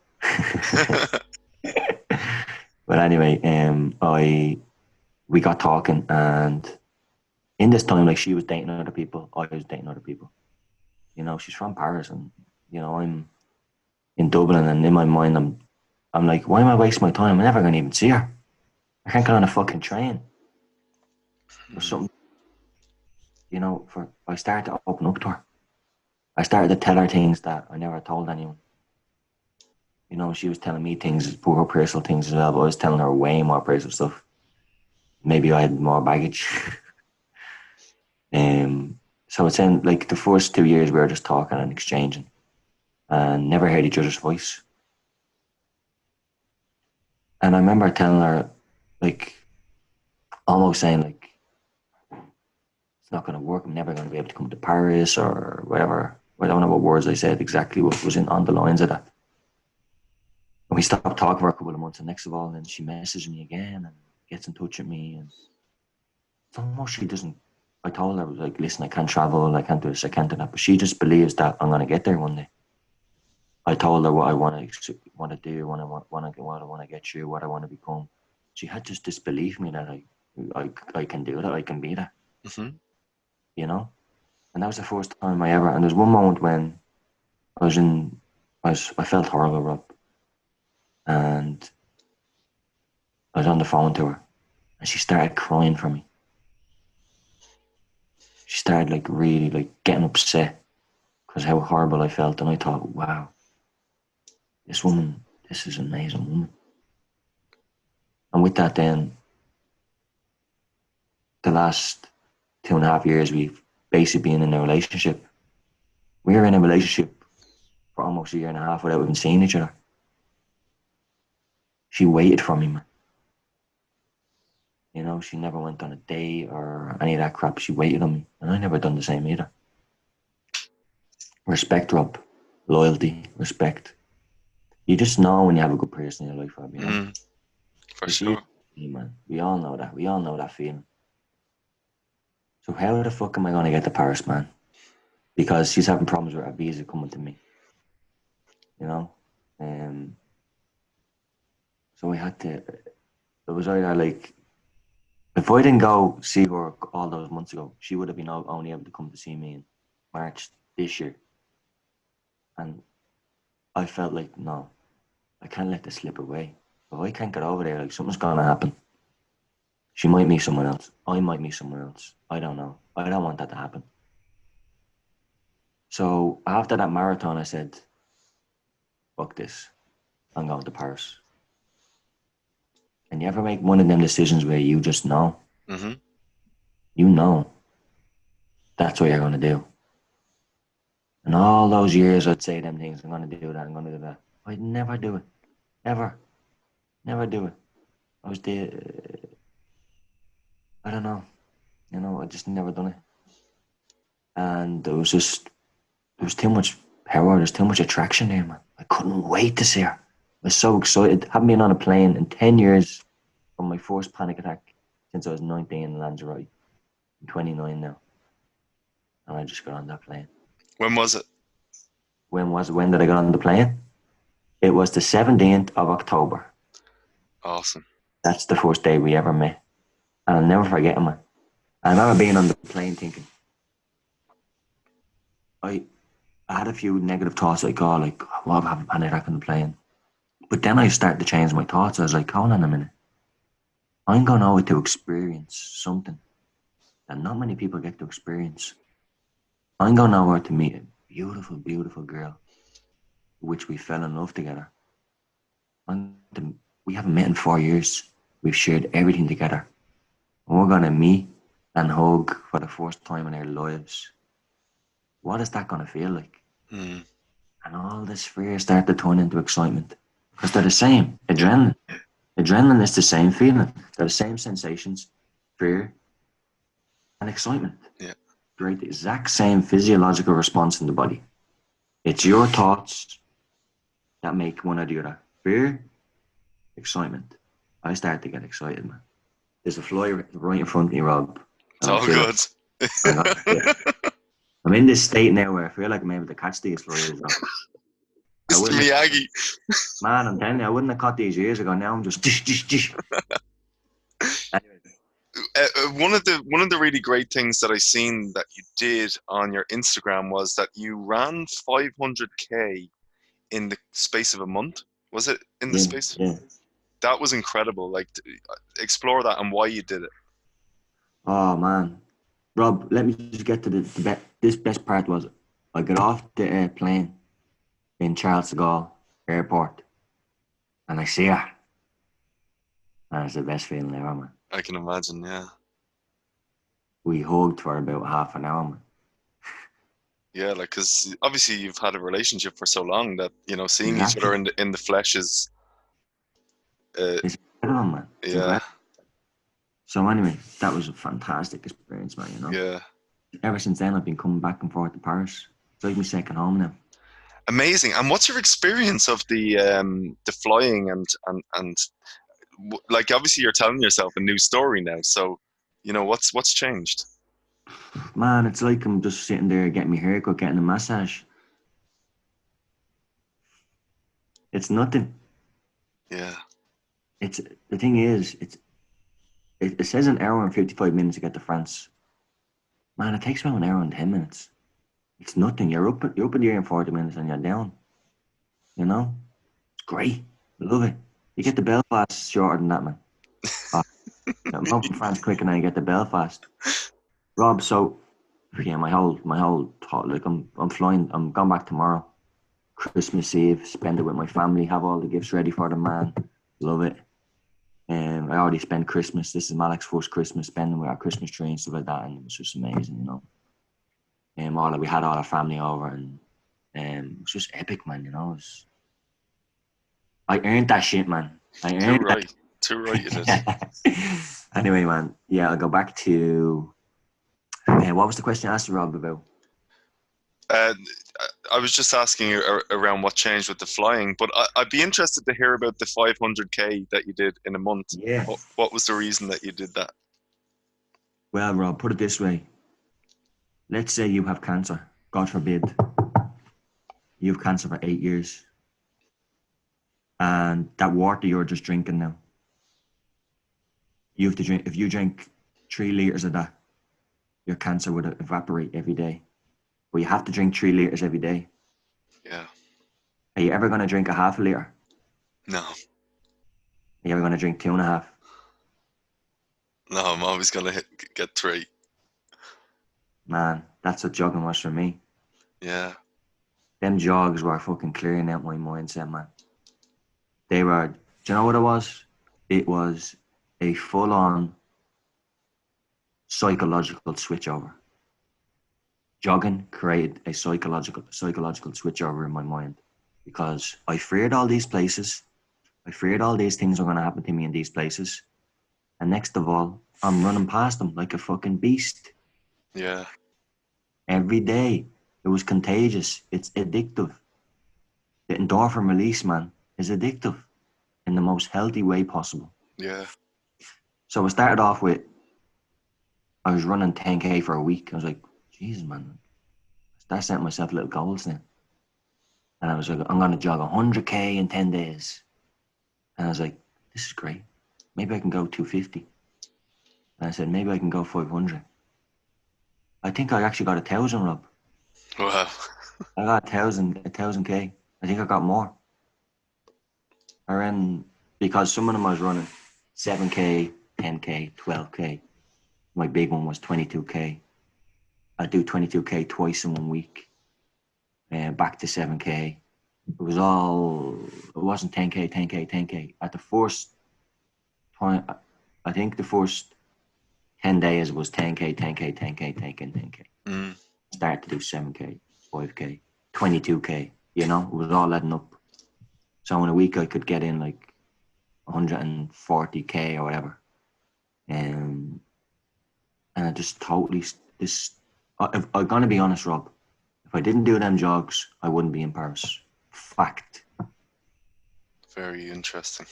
But anyway, we got talking, and in this time, like, she was dating other people, I was dating other people. She's from Paris, and I'm in Dublin, and in my mind, I'm like, why am I wasting my time? I'm never going to even see her. I can't get on a fucking train or something. I started to open up to her. I started to tell her things that I never told anyone. She was telling me things, her personal things as well, but I was telling her way more personal stuff. Maybe I had more baggage. So it's in like the first 2 years we were just talking and exchanging, and never heard each other's voice. And I remember telling her, like, almost saying, like, it's not going to work. I'm never going to be able to come to Paris or whatever. I don't know what words I said exactly, what was on the lines of that. And we stopped talking for a couple of months, and next of all, then she messages me again and gets in touch with me. And it's almost she doesn't. I told her, I was like, listen, I can't travel, I can't do this, I can't do that. But she just believes that I'm going to get there one day. I told her what I want to do, what I want to get through, what I want to become. She had just disbelief me that I can do that, I can be that. Mm-hmm. And that was the first time I ever. And there's one moment when I felt horrible, Rob, and I was on the phone to her, and she started crying for me. She started like really like getting upset because how horrible I felt, and I thought, wow, this woman, this is an amazing woman. And with that, then the last 2.5 years, we've basically been in a relationship. We were in a relationship for almost a year and a half without even seeing each other. She waited for me, man. She never went on a date or any of that crap. She waited on me, and I never done the same either. Respect, Rob. Loyalty, respect. You just know when you have a good person in your life, Rob. For It's sure. easy, man. We all know that. We all know that feeling. So how the fuck am I going to get to Paris, man? Because she's having problems with her visa coming to me. You know, um. So we had to. It was either like, if I didn't go see her all those months ago, she would have been only able to come to see me in March this year. And I felt like, no, I can't let this slip away. If I can't get over there, like, something's gonna happen. She might meet someone else. I might meet someone else. I don't know. I don't want that to happen. So after that marathon, I said, fuck this. I'm going to Paris. And you ever make one of them decisions where you just know? Mm-hmm. You know that's what you're going to do. And all those years I'd say them things, I'm gonna do that, I'm gonna do that. I'd never do it. Ever. Never do it. I was the I don't know. I just never done it. And there was too much power, there's too much attraction there, man. I couldn't wait to see her. I was so excited. Haven't been on a plane in 10 years from my first panic attack since I was 19 in Lanzarote. I'm 29 now. And I just got on that plane. When was it? When did I get on the plane? It was the 17th of October. Awesome. That's the first day we ever met. And I'll never forget it, man. I remember being on the plane thinking, I I had a few negative thoughts like, oh, like, what if I have a panic attack on the plane? But then I started to change my thoughts. I was like, hold on a minute. I'm going over to experience something that not many people get to experience. I'm going over to meet a beautiful, beautiful girl, which we fell in love together. We haven't met in 4 years. We've shared everything together. And we're going to meet and hug for the first time in our lives. What is that going to feel like? Mm. And all this fear started to turn into excitement because they're the same. Yeah. Adrenaline is the same feeling. They're the same sensations, fear and excitement. Yeah. Right? The exact same physiological response in the body. It's your thoughts that make one or the other. Fear, excitement. I start to get excited, man. There's a fly right in front of me, Rob. It's And I all feel like good. I'm gonna hit it. I'm in this state now where I feel like I'm able to catch these flies. I Mr. wouldn't have caught them. Miyagi. Man, I'm telling you, I wouldn't have caught these years ago. Now I'm just dish, dish, dish. Anyway, One of the really great things that I seen that you did on your Instagram was that you ran 500K in the space of a month. Was it in the yeah, space? yeah. That was incredible. Like, explore that and why you did it. Oh man, Rob, let me just get to this best part was I got off the plane in Charles de Gaulle Airport and I see her, and it's the best feeling ever, man. I can imagine. Yeah. We hugged for about half an hour, man. Yeah, like because obviously you've had a relationship for so long that seeing each other Exactly. in the flesh is uh, It's incredible, man. It's yeah, incredible. So anyway, that was a fantastic experience, man. yeah, Ever since then, I've been coming back and forth to Paris. It's like my second home now. amazing. And what's your experience of the flying and like obviously you're telling yourself a new story now. So what's changed? Man, it's like I'm just sitting there getting my haircut, getting a massage. It's nothing. Yeah, It's the thing is, it says an hour and 55 minutes to get to France. Man, it takes about an hour and 10 minutes. It's nothing. You're up in the air in 40 minutes and you're down. You know, it's great. I love it. You get to Belfast shorter than that, man. Uh, I'm going from France quick and then you get to Belfast. Rob, so yeah, my whole thought, like I'm flying. I'm going back tomorrow. Christmas Eve, spend it with my family, have all the gifts ready for the man. Love it. I already spent Christmas. This is Malik's first Christmas spending with our Christmas tree and stuff like that, and it was just amazing. We had all our family over, and it was just epic, man. I earned that shit, man. I too earned right, too right. You did. that. Anyway, man. Yeah, I'll go back to. What was the question you asked Rob about? Uh, I was just asking you around what changed with the flying, but I'd be interested to hear about the 500K that you did in a month. Yeah. What was the reason that you did that? Well, Rob, put it this way. Let's say you have cancer. God forbid. You have cancer for 8 years. And that water you're just drinking now, you have to drink. If you drink 3 liters of that, your cancer would evaporate every day. But you have to drink 3 liters every day. Yeah. Are you ever going to drink a half a liter? Are No, you ever going to drink two and a half? no, I'm always gonna get three. Man, that's what jogging was for me. Yeah, Them jogs were fucking clearing out my mindset, man. They were. Do you know what it was? It was a full-on psychological switch over. Jogging created a psychological switch over in my mind because I feared all these places. I feared all these things were going to happen to me in these places. And next of all, I'm running past them like a fucking beast Yeah. every day. It was contagious. It's addictive. The endorphin release, man, is addictive in the most healthy way possible. Yeah. So I started off with, I was running 10K for a week. I was like, Jesus, man, I started setting myself little goals then. And I was like, I'm going to jog 100K in 10 days. And I was like, this is great. Maybe I can go 250. And I said, maybe I can go 500. I think I actually got 1,000, Rob. Wow. I got 1,000K. I think I got more. I ran, because some of them I was running 7K, 10K, 12K. My big one was 22K. I do 22K twice in 1 week. Back to 7K. It wasn't 10K, 10K, 10K. At the first time, I think the first 10 days was 10K, 10K, 10K, 10K, 10K. Mm. Start to do 7K, 5K, 22K. You know, it was all adding up. So in a week, I could get in like 140K or whatever. And I just totally, if I'm going to be honest, Rob, if I didn't do them jogs, I wouldn't be in Paris. Fact. Very interesting.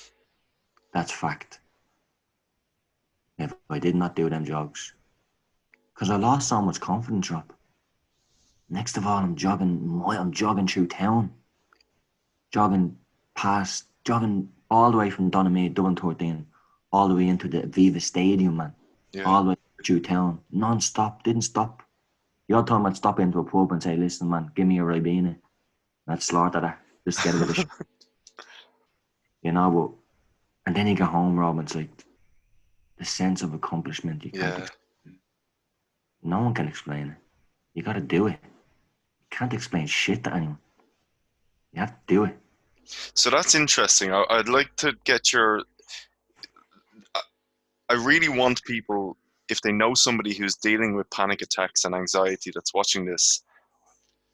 That's fact. If I did not do them jogs. Because I lost so much confidence, Rob. Next of all, I'm jogging through town. Jogging all the way from Donaghmede, Dublin 13, all the way into the Aviva Stadium, man. Yeah. All the way through town, non-stop, didn't stop. The odd time I'd stop into a pub and say, listen, man, give me a Ribena. And I'd slaughter that, just get a bit of you know, and then you go home, Rob, and it's like the sense of accomplishment you can't, Yeah. no one can explain it. You got to do it. You can't explain shit to anyone. You have to do it. So that's interesting. I'd like to get your. I really want people, if they know somebody who's dealing with panic attacks and anxiety that's watching this,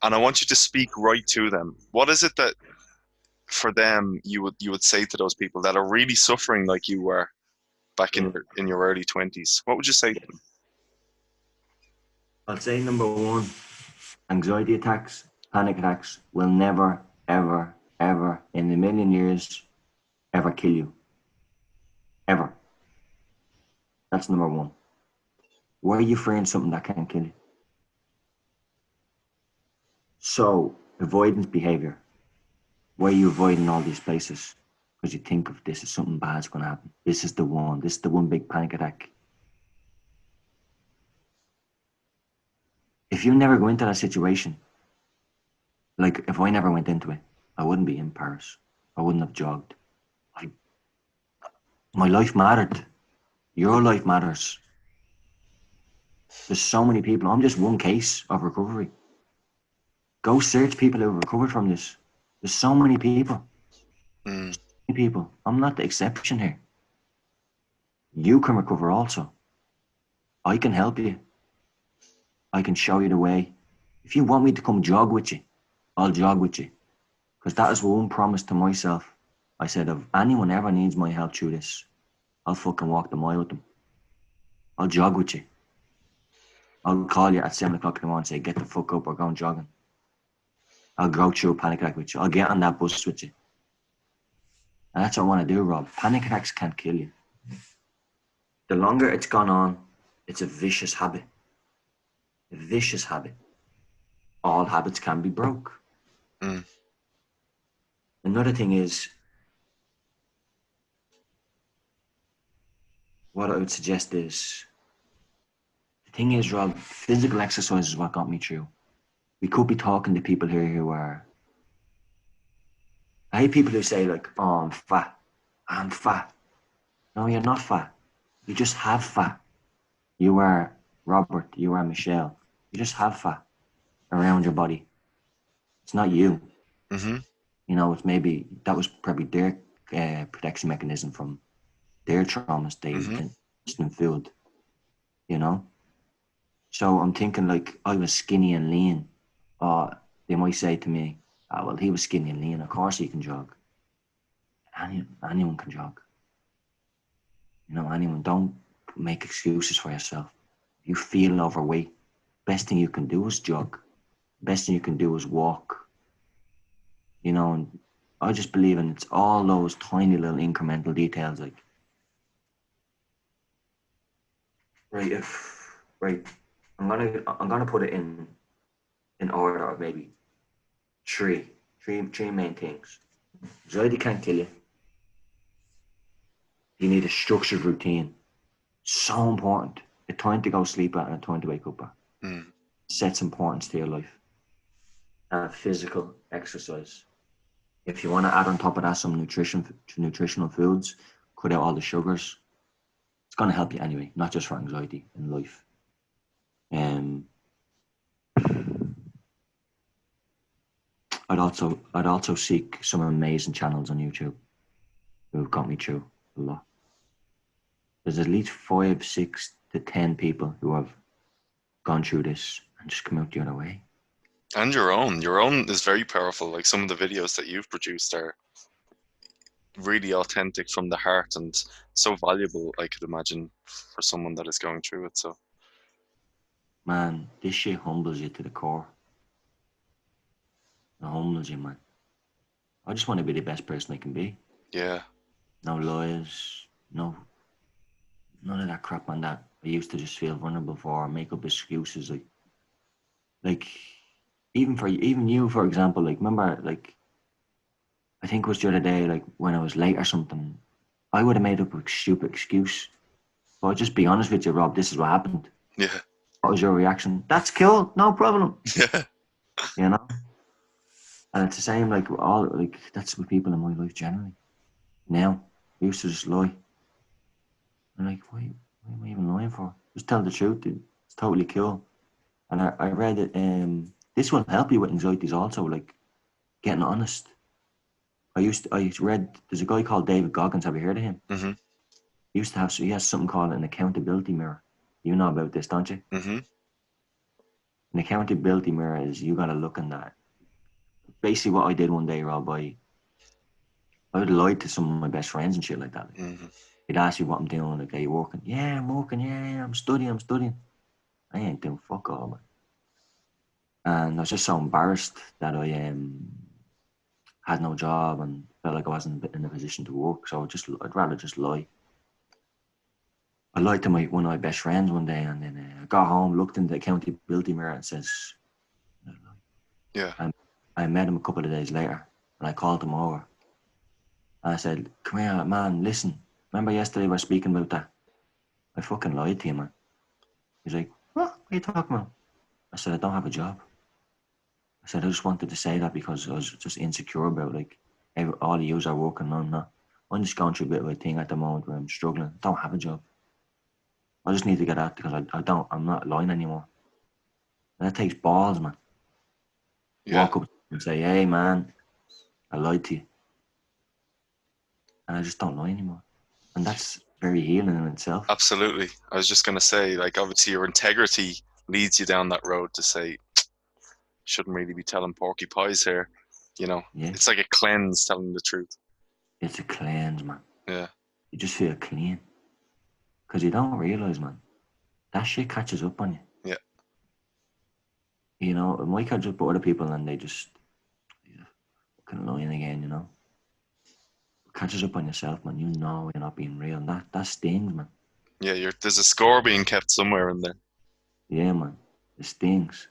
and I want you to speak right to them. What is it that for them you would say to those people that are really suffering like you were back Yeah. in your early 20s? What would you say to them? I'll say number one, anxiety attacks, panic attacks will never, ever, ever in a million years ever kill you. Ever. That's number one. Why are you fearing something that can't kill you? So, avoidance behavior. Why are you avoiding all these places? Because you think of this as something bad's going to happen. This is the one. This is the one big panic attack. If you never go into that situation, like if I never went into it, I wouldn't be in Paris. I wouldn't have jogged. I, my life mattered. Your life matters. There's so many people. I'm just one case of recovery. Go search people who have recovered from this. There's so many people. Mm. People. I'm not the exception here. You can recover also. I can help you. I can show you the way. If you want me to come jog with you, I'll jog with you. Because that is one promise to myself. I said, if anyone ever needs my help through this, I'll fucking walk the mile with them. I'll jog with you. I'll call you at 7 o'clock in the morning and say, get the fuck up, we're going jogging. I'll go through a panic attack with you. I'll get on that bus with you. And that's what I want to do, Rob. Panic attacks can't kill you. The longer it's gone on, it's a vicious habit. A vicious habit. All habits can be broke. Mm. Another thing is, what I would suggest is, the thing is, Rob, physical exercise is what got me through. We could be talking to people here who are, I hate people who say like, oh, I'm fat. I'm fat. No, you're not fat. You just have fat. You are Robert. You are Michelle. You just have fat around your body. It's not you. Mm-hmm. You know, it's maybe, that was probably their protection mechanism from their traumas they Mm-hmm. ingested in food, you know? So I'm thinking like I was skinny and lean. They might say to me, "Ah, well, he was skinny and lean. Of course he can jog. Anyone can jog. Anyone. Don't make excuses for yourself. If you feel overweight, best thing you can do is jog. Best thing you can do is walk. And I just believe in it's all those tiny little incremental details. Like, right, I'm gonna put it in order of maybe three main things. Anxiety can't kill you. You need a structured routine. So important. A time to go sleep at and a time to wake up at. Mm. Sets importance to your life. And physical exercise. If you want to add on top of that some nutritional foods, cut out all the sugars. It's going to help you anyway, not just for anxiety in life. Um, I'd also seek some amazing channels on YouTube who've got me through a lot. There's at least 5, 6 to 10 people who have gone through this and just come out the other way. And your own is very powerful. Like some of the videos that you've produced are really authentic from the heart and so valuable, I could imagine, for someone that is going through it. So, Man, this shit humbles you to the core. It humbles you, man. I just want to be the best person I can be. yeah. No lies, none of that crap on that I used to just feel vulnerable for, make up excuses. Like even you, for example, like remember, like I think it was the other day, like when I was late or something, I would have made up a stupid excuse. But I'll just be honest with you, Rob, this is what happened. Yeah. What was your reaction? That's cool, no problem. Yeah. You know? And it's the same like all like that's with people in my life generally. Now, I used to just lie. I'm like, why am I even lying for? Just tell the truth, dude. It's totally cool. And I read it. This will help you with anxieties also, like getting honest. I read. There's a guy called David Goggins. Have you heard of him? Mm-hmm. He has something called an accountability mirror. You know about this, don't you? Mm-hmm. An accountability mirror is you got to look in that. Basically, what I did one day, Rob, I would lie to some of my best friends and shit like that. Like, Mm-hmm. he'd ask me what I'm doing. Like, are you working? Yeah, I'm working. Yeah, I'm studying. I'm studying. I ain't doing fuck all, man. And I was just so embarrassed that I had no job and felt like I wasn't in a position to work. So I'd rather just lie. I lied to one of my best friends one day, and then I got home, looked in the accountability mirror, and says, Yeah. and I met him a couple of days later, and I called him over. And I said, "Come here, man. Listen. Remember yesterday we were speaking about that? I fucking lied to you, man." He's like, "What? What are you talking about?" I said, "I don't have a job." I said, "I just wanted to say that because I was just insecure about like all of yous are working on that. I'm just going through a bit of a thing at the moment where I'm struggling. I don't have a job. I just need to get out because I'm not lying anymore." And that takes balls, man. Yeah. Walk up and say, "Hey, man, I lied to you, and I just don't lie anymore." And that's very healing in itself. Absolutely. I was just gonna say, like, obviously your integrity leads you down that road to say, shouldn't really be telling porky pies here. You know, Yeah, it's like a cleanse telling the truth. it's a cleanse, man. Yeah. You just feel clean because you don't realize, man, that shit catches up on you. Yeah. It might catch up with other people and they just fucking lying again. It catches up on yourself, man. You know you're not being real. And that stings, man. Yeah. There's a score being kept somewhere in there. Yeah, man. It stings.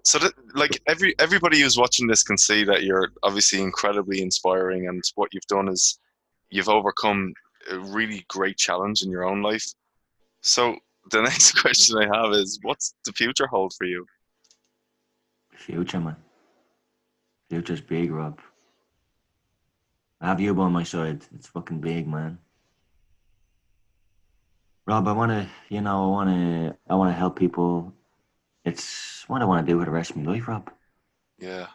So that, like, everybody who's watching this can see that you're obviously incredibly inspiring, and what you've done is you've overcome a really great challenge in your own life. So the next question I have is, what's the future hold for you? Future, man. Future's big, Rob. I have you by my side. It's fucking big, man. Rob, I wanna help people. It's what I wanna do for the rest of my life, Rob. Yeah.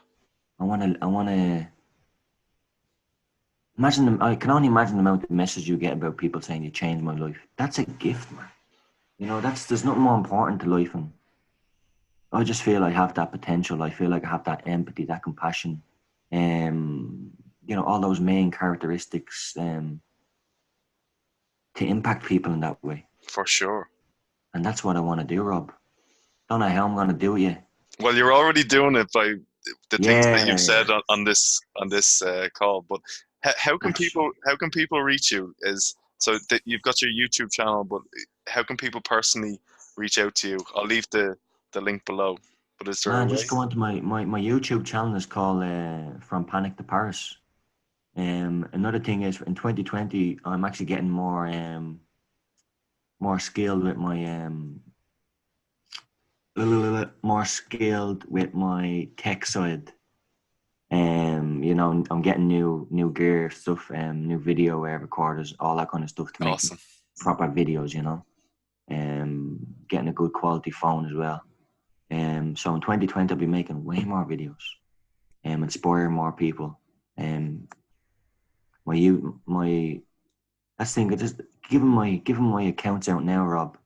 I wanna imagine. I can only imagine the amount of messages you get about people saying you changed my life. That's a gift, man. there's nothing more important to life, and I just feel I have that potential. I feel like I have that empathy, that compassion, um, all those main characteristics, to impact people in that way. For sure. And that's what I want to do, Rob. Don't know how I'm going to do it yet. Well, you're already doing it by the things that you've Yeah, said on this call. But that's how can people reach you? Is so that you've got your YouTube channel, but how can people personally reach out to you? I'll leave the link below. But is there a man. way? Just go onto my YouTube channel. Is called From Panic to Paris. Another thing is in 2020, I'm actually getting more skilled with my more skilled with my tech side. I'm getting new gear stuff, new video recorders, all that kind of stuff to make Awesome. proper videos. Getting a good quality phone as well. So in 2020, I'll be making way more videos, inspiring more people. My that's the thing. Just giving my accounts out now, Rob.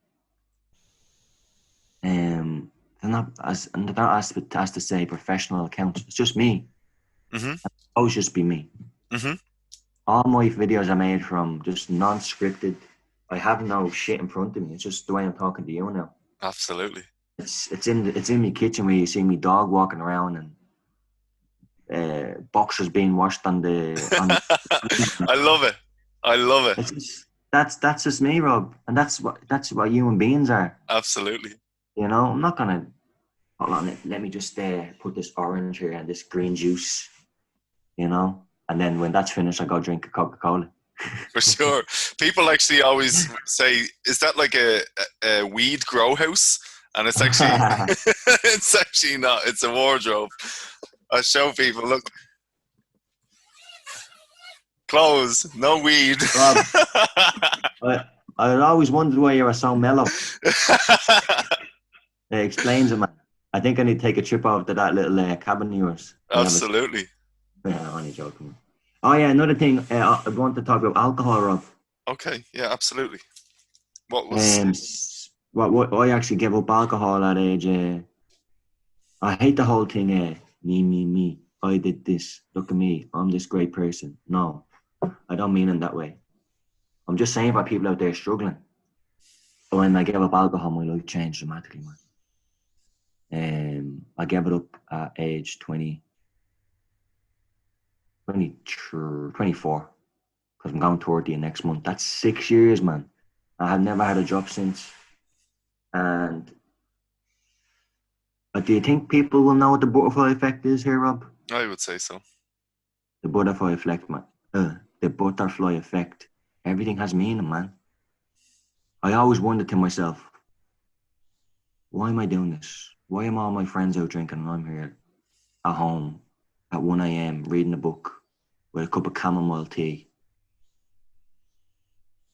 They're not asked to say professional accounts. It's just me. Mhm. Always just be me. Mhm. All my videos are made from just non-scripted. I have no shit in front of me. It's just the way I'm talking to you now. Absolutely. It's in my kitchen where you see me dog walking around and boxers being washed on. I love it. I love it. It's just, that's just me, Rob, and that's what human beings are. Absolutely. I'm not gonna hold on. Let me just put this orange here and this green juice. And then when that's finished, I go drink a Coca Cola. For sure. People actually always say, "Is that like a weed grow house?" And it's actually it's actually not. It's a wardrobe. I show people, look, clothes, no weed. Rob, I I always wondered why you were so mellow. It explains it, man. I think I need to take a trip over to that little cabin of yours. We have a Absolutely. yeah, only joking. Oh yeah, another thing. I want to talk about alcohol, Rob. Okay. Yeah. Absolutely. What was? Um, what I actually gave up alcohol at age. I hate the whole thing. Me. I did this. Look at me. I'm this great person. No, I don't mean it that way. I'm just saying for people out there struggling. When I gave up alcohol, my life changed dramatically, man. I gave it up at age 20, 24, because I'm going 30 next month. That's 6 years, man. I have never had a drop since. And do you think people will know what the butterfly effect is here, Rob? I would say so. The butterfly effect, man. The butterfly effect. Everything has meaning, man. I always wondered to myself, why am I doing this? Why am all my friends out drinking and I'm here at home at 1 a.m. reading a book with a cup of chamomile tea,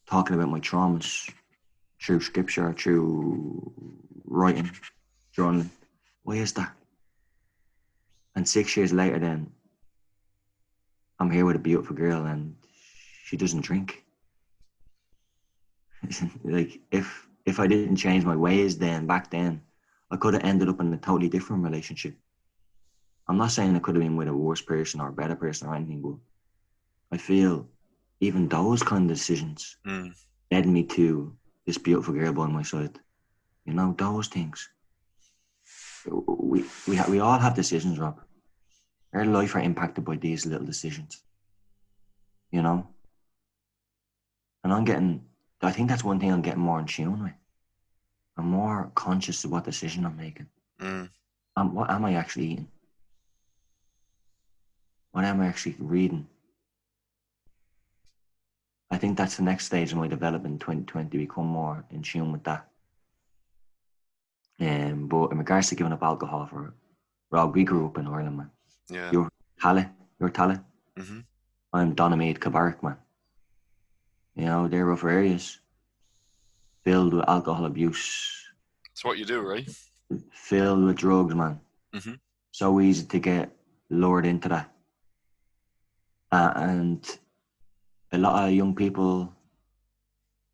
talking about my traumas through scripture, through writing, journaling. Why is that? And 6 years later, then I'm here with a beautiful girl and she doesn't drink. Like if I didn't change my ways then back then, I could have ended up in a totally different relationship. I'm not saying I could have been with a worse person or a better person or anything, but I feel even those kind of decisions Mm. led me to this beautiful girl by my side. Those things. We all have decisions, Rob. Our life are impacted by these little decisions. You know, and I think that's one thing I'm getting more in tune with. I'm more conscious of what decision I'm making. Mm. What am I actually eating? What am I actually reading? I think that's the next stage of my development in 2020, become more in tune with that. But in regards to giving up alcohol for Rob, we grew up in Ireland, man. Yeah. You're Tala, you're Tala. Hmm. I'm Donaghmede, Cabark, man. They're rough areas filled with alcohol abuse, It's what you do, right? filled with drugs, man. Hmm. So easy to get lured into that. And a lot of young people,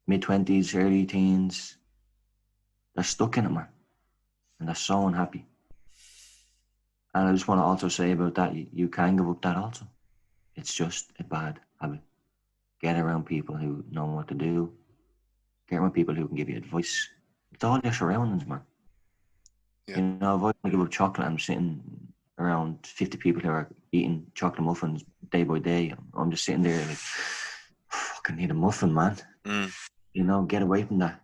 mid 20s, early teens, they're stuck in it, man, and they're so unhappy. And I just want to also say about that, you can give up that also. It's just a bad habit. Get around people who know what to do. Get around people who can give you advice. It's all your surroundings, man. Yeah. You know, if I want to give up chocolate, I'm sitting around 50 people who are eating chocolate muffins day by day. I'm just sitting there like, fucking need a muffin, man. Mm. You know, get away from that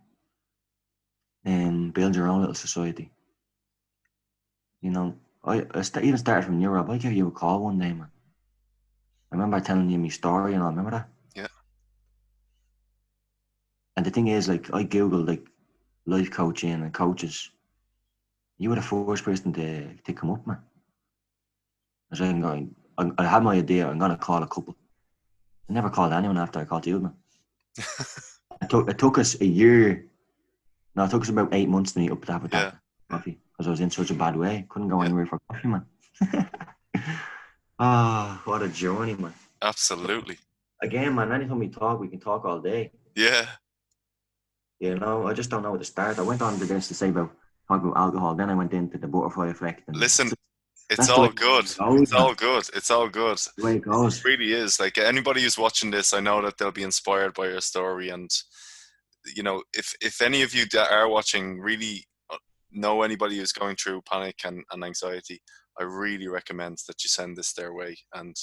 and build your own little society. You know, even started from Europe. I gave you a call one day, man. I remember telling you my story and I remember that. Yeah. And the thing is, like, I Googled, like, life coaching and coaches. You were the first person to come up, man. I was like, I had my idea. I'm going to call a couple. I never called anyone after I called you, man. It took us a year. No, it took us about 8 months to meet up to have Yeah. that coffee because I was in such a bad way. Couldn't go Yeah. anywhere for coffee, man. Ah, what a journey, man. Absolutely. Again, man, anytime we talk, we can talk all day. Yeah. You know, I just don't know where to start. I went on to this to say about talk about alcohol, then I went into the butterfly effect, and Listen, it's that's the way all good. it goes, It's man. all good. It's all good. The way it It goes. really is. Like anybody who's watching this, I know that they'll be inspired by your story. And you know, if any of you that are watching really know anybody who's going through panic and anxiety, I really recommend that you send this their way and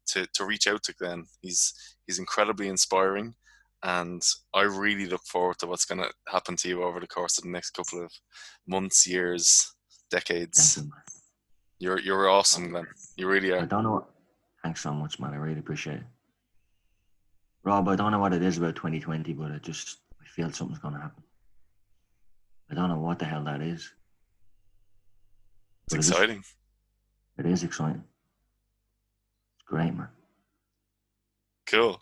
to reach out to Glenn. He's incredibly inspiring, and I really look forward to what's going to happen to you over the course of the next couple of months, years, Thank decades. you, man. You're awesome, Glenn. You really I are. don't know. Thanks so much, man. I really appreciate it. Rob, I don't know what it is about 2020, but I feel something's going to happen. I don't know what the hell that is, It's but exciting. it is exciting. It's great, man. Cool.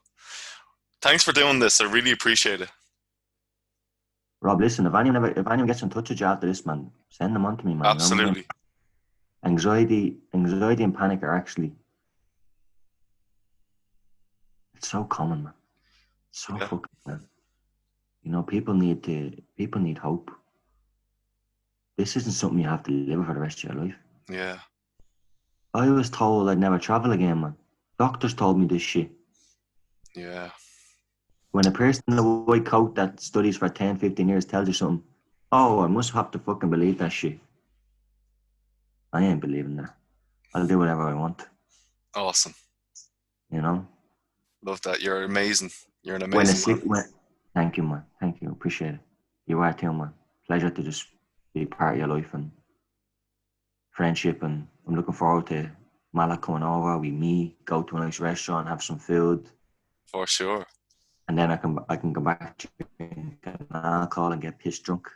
Thanks for doing this. I really appreciate it. Rob, listen, if anyone gets in touch with you after this, man, send them on to me, man. You know what I mean? Absolutely. Anxiety and panic are actually, it's so common, man. It's so Yeah. fucking common. You know, people need hope. This isn't something you have to live with for the rest of your life. Yeah. I was told I'd never travel again, man. Doctors told me this shit. Yeah. When a person in a white coat that studies for 10, 15 years tells you something, oh, I must have to fucking believe that shit. I ain't believing that. I'll do whatever I want, Awesome. you know? Love that. You're amazing. You're an When a amazing man. sick, when, Thank you, man. Thank you. Appreciate it. You are too, man. Pleasure to just be part of your life and friendship. And I'm looking forward to Malak coming over. We meet, go to a nice restaurant, have some food, For sure. and then I can go back to an alcohol and get pissed drunk.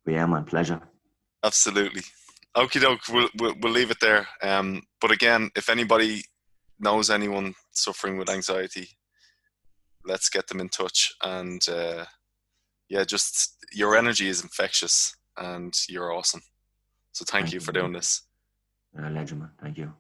But yeah, man, pleasure. Absolutely. Okie doke. We'll leave it there. But again, if anybody knows anyone suffering with anxiety, let's get them in touch. And yeah, just your energy is infectious and you're awesome. So thank Thank you you, for man. doing this. You're a legend, man. Thank you.